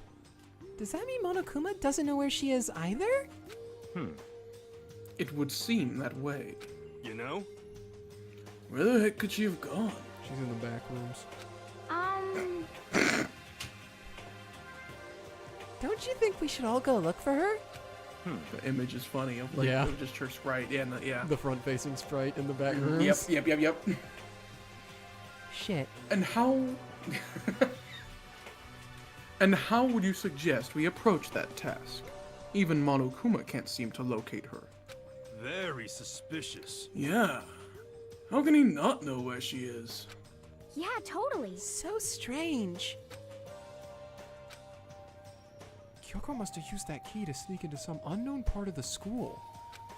Does that mean Monokuma doesn't know where she is either? It would seem that way. You know? Where the heck could she have gone? She's in the back rooms. Don't you think we should all go look for her? The image is funny of like Yeah. of just her sprite. Yeah, yeah. The front-facing sprite in the back rooms. Yep. Shit. And how... and how would you suggest we approach that task? Even Monokuma can't seem to locate her. Very suspicious. Yeah. How can he not know where she is? Yeah, totally. So strange. Kyoko must have used that key to sneak into some unknown part of the school.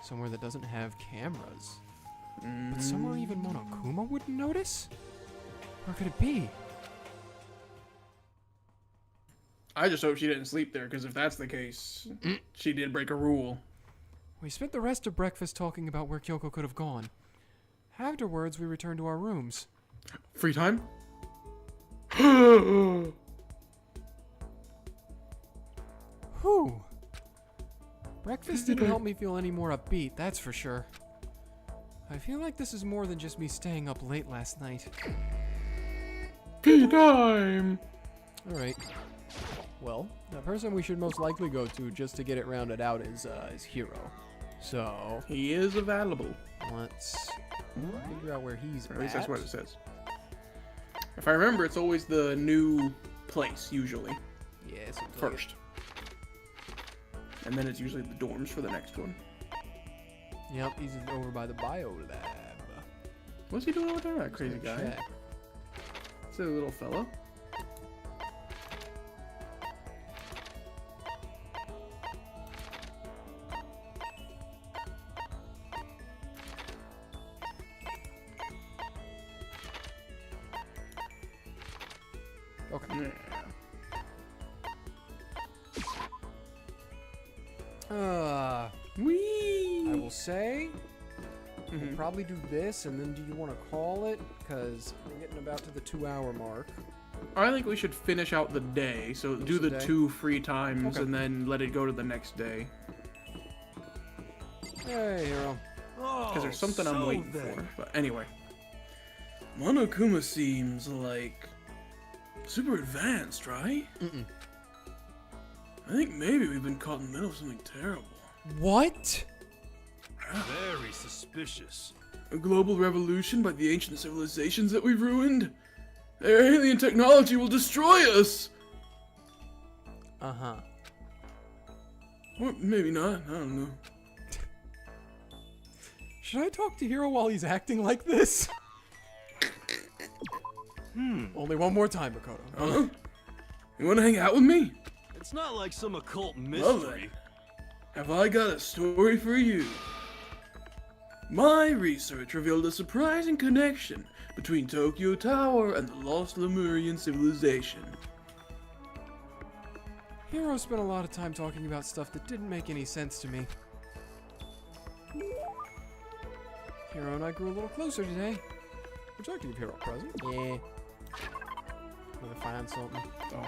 Somewhere that doesn't have cameras. But somewhere even Monokuma wouldn't notice? Where could it be? I just hope she didn't sleep there, because if that's the case, she did break a rule. We spent the rest of breakfast talking about where Kyoko could have gone. Afterwards, we returned to our rooms. Free time? Whew. Breakfast didn't help me feel any more upbeat, that's for sure. I feel like this is more than just me staying up late last night. Tea time! Alright. Well, the person we should most likely go to just to get it rounded out is Hiro. So, He is available. let's figure out where he's Or at least that's at. what it says. If I remember, it's always the new place, usually, Yes, it's first. And then it's usually the dorms for the next one. Yep, he's over by the bio lab. What's he doing over there, that crazy Let's guy? check. It's a little fella. Okay. Yeah. Whee! I will say, we'll probably do this, and then do you want to call it? Because we're getting about to the 2-hour mark. I think we should finish out the day. So do the the day? 2 free times Okay. and then let it go to the next day. Hey, Hiro. Because there's something I'm waiting for. But anyway. Monokuma seems like super advanced, right? I think maybe we've been caught in the middle of something terrible. What? Very suspicious. A global revolution by the ancient civilizations that we've ruined? Their alien technology will destroy us! Uh-huh. Or maybe not, I don't know. Should I talk to Hiro while he's acting like this? Only one more time, Makoto. Huh? You wanna hang out with me? It's not like some occult Well mystery. then, have I got a story for you. My research revealed a surprising connection between Tokyo Tower and the lost Lemurian civilization. Hiro spent a lot of time talking about stuff that didn't make any sense to me. Hiro and I grew a little closer today. Would you like to give Hiro a present? Yeah. Let me find something. Oh.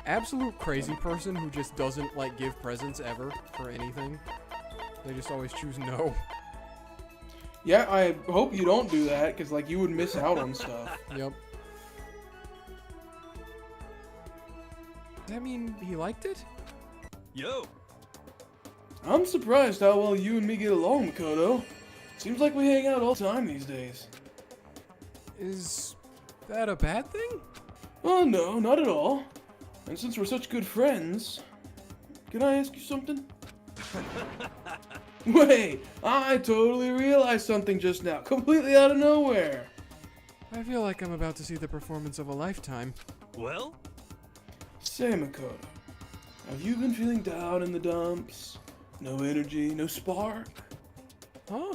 Absolute crazy person who just doesn't like give presents ever for anything. They just always choose no. Yeah, I hope you don't do that, because, like, you would miss out on stuff. Yep. Does that mean he liked it? Yo, I'm surprised how well you and me get along, Makoto. Seems like we hang out all the time these days. Is that a bad thing? Oh, no, not at all. And since we're such good friends, can I ask you something? Wait, I totally realized something just now, completely out of nowhere. I feel like I'm about to see the performance of a lifetime. well, Say, Makoto, have you been feeling down in the dumps? No energy, no spark? Huh?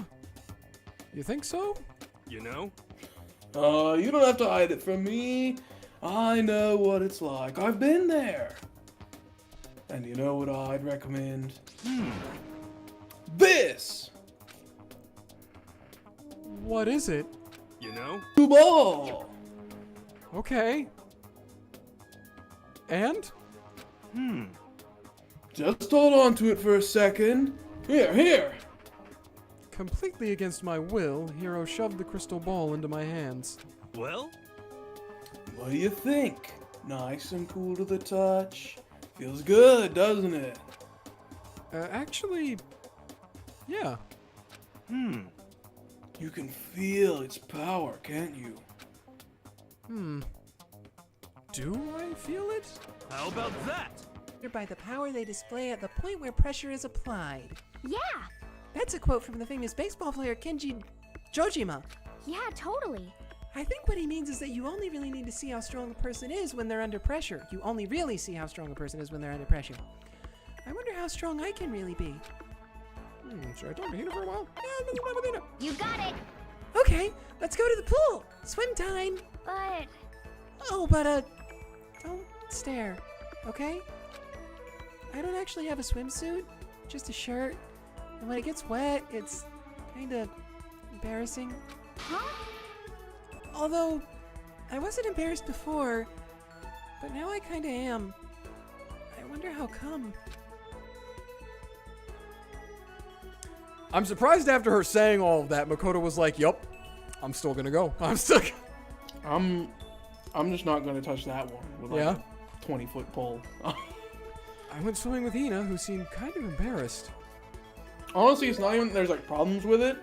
You think so? you know, You don't have to hide it from me. I know what it's like. I've been there. And you know what I'd recommend? This! What is it? you know, Ball! Okay. And? Just hold on to it for a second. Here. Completely against my will, Hiro shoved the crystal ball into my hands. well, What do you think? Nice and cool to the touch. Feels good, doesn't it? Actually, yeah. You can feel its power, can't you? Do I feel it? how about that? By the power they display at the point where pressure is applied. Yeah. That's a quote from the famous baseball player Kenji Jojima. Yeah, totally. I think what he means is that you only really need to see how strong a person is when they're under pressure. You only really see how strong a person is when they're under pressure. I wonder how strong I can really be. Should I talk to Hina for a while? Yeah, I'm gonna talk with Hina. You got it. Okay, let's go to the pool. Swim time. But Oh, but don't stare, okay? I don't actually have a swimsuit, just a shirt. And when it gets wet, it's kinda embarrassing. huh? Although, I wasn't embarrassed before, but now I kinda am. I wonder how come. I'm surprised after her saying all of that, Makoto was like, yup, I'm still gonna go. I'm still I'm just not gonna touch that one with like Yeah? a 20-foot pole. I went swimming with Hina, who seemed kind of embarrassed. Honestly, it's not even there's like problems with it.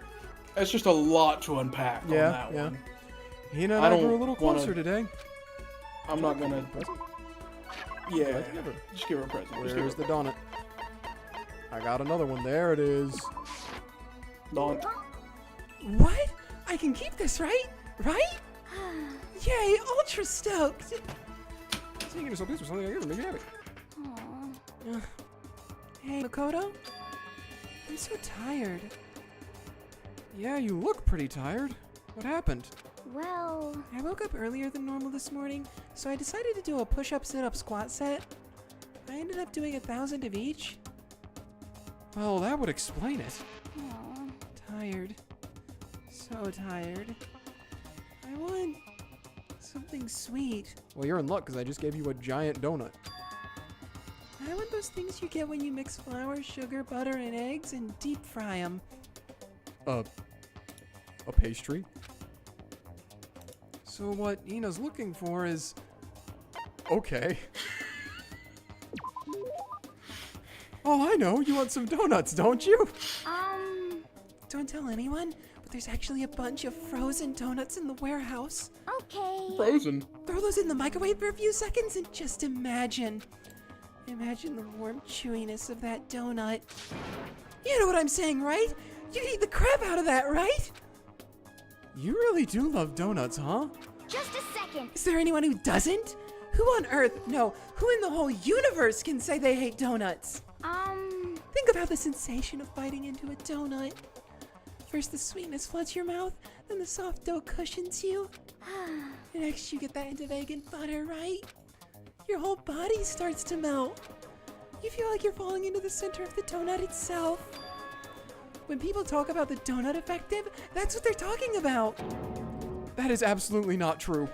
It's just a lot to unpack on that one. Hina and I I don't grew a little wanna- closer today. I'm not gonna. Yeah, Give her. just give her a present. Just give her Where's the donut? I got another one. There it is. Don't. What? I can keep this, right? Right? Yay, ultra stoked. Speaking of so pleased with something, I give her. Make me happy. Aw. Hey, Makoto? I'm so tired. Yeah, you look pretty tired. What happened? Well, I woke up earlier than normal this morning, so I decided to do a push-up, sit-up, squat set. I ended up doing 1,000 of each. Well, that would explain it. aw. Tired. So tired. I want something sweet. Well, you're in luck because I just gave you a giant donut. I want those things you get when you mix flour, sugar, butter, and eggs and deep fry them. A pastry? So what Ina's looking for is... Okay. Oh, I know. You want some donuts, don't you? Don't tell anyone, but there's actually a bunch of frozen donuts in the warehouse. Okay. Frozen. Throw those in the microwave for a few seconds and just imagine. Imagine the warm chewiness of that donut. You know what I'm saying, right? You'd eat the crap out of that, right? You really do love donuts, huh? Just a second. Is there anyone who doesn't? Who on earth, no, who in the whole universe can say they hate donuts? Think about the sensation of biting into a donut. First the sweetness floods your mouth, then the soft dough cushions you. Next you get that into egg and butter, right? Your whole body starts to melt. You feel like you're falling into the center of the donut itself. When people talk about the donut effective, that's what they're talking about. That is absolutely not true.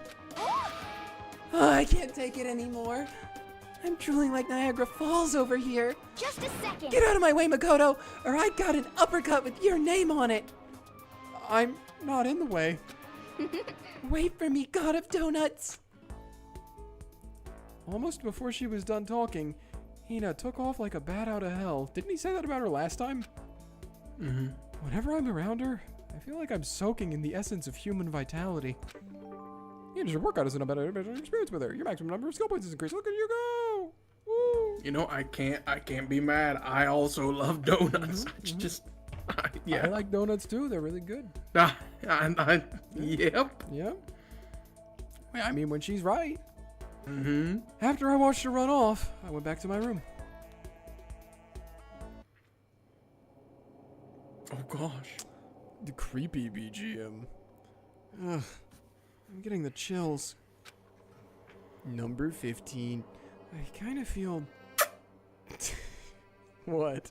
Oh, I can't take it anymore. I'm drooling like Niagara Falls over here. Just a second. Get out of my way, Makoto, or I got an uppercut with your name on it. I'm not in the way. Wait for me, God of Donuts! Almost before she was done talking, Hina took off like a bat out of hell. Didn't he say that about her last time? Mm-hmm. Whenever I'm around her, I feel like I'm soaking in the essence of human vitality. Your workout isn't a better experience with her. Your maximum number of skill points is increased. Look at you go! Woo! You know, I can't be mad. I also love donuts. It's just, yeah. I like donuts too. They're really good. Yep. Yeah. I mean, when she's right. Mm-hmm. After I watched her run off, I went back to my room. Oh gosh. The creepy BGM. Ugh. I'm getting the chills. Number 15. I kind of feel... What?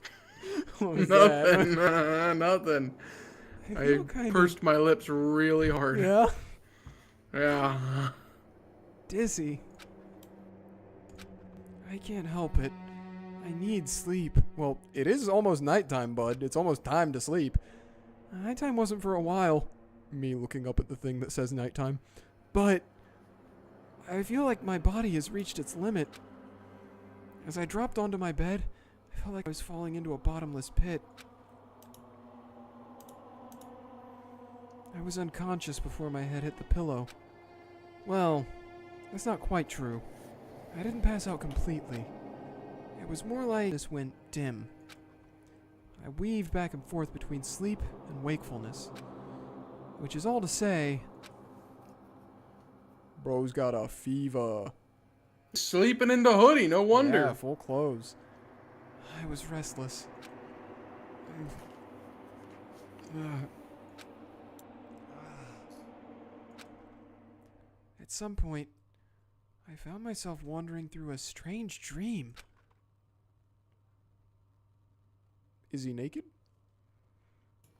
What was Nothing. that? Nothing. I I feel kind pursed my lips really hard. Yeah? Yeah. Dizzy. I can't help it. I need sleep. Well, it is almost nighttime, bud. It's almost time to sleep. Nighttime wasn't for a while. Me looking up at the thing that says nighttime. But I feel like my body has reached its limit. As I dropped onto my bed, I felt like I was falling into a bottomless pit. I was unconscious before my head hit the pillow. Well, that's not quite true. I didn't pass out completely. It was more like this went dim. I weaved back and forth between sleep and wakefulness. Which is all to say, bro's got a fever. Sleeping in the hoodie, no wonder. Yeah, full clothes. I was restless. At some point, I found myself wandering through a strange dream. Is he naked?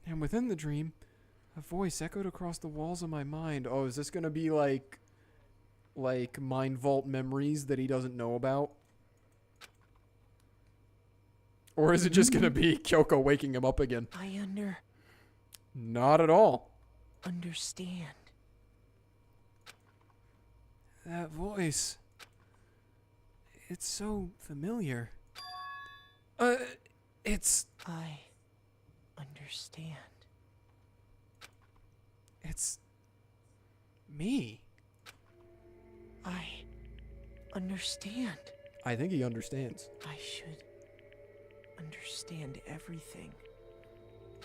And within the dream, a voice echoed across the walls of my mind. Oh, is this gonna be like mind vault memories that he doesn't know about? Or is it just gonna be Kyoko waking him up again? I Not at all. understand. That voice. It's so familiar. It's I understand. It's me. I understand. I think he understands. I should understand everything.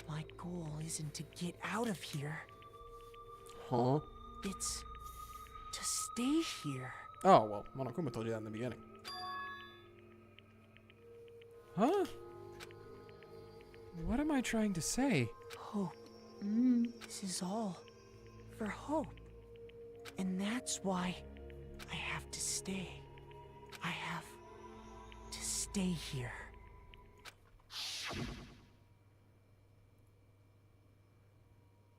My goal isn't to get out of here. Huh? It's to stay here. Oh, well, Monokuma told you that in the beginning. Huh? What am I trying to say? Hope. This is all for hope. And that's why I have to stay. I have to stay here.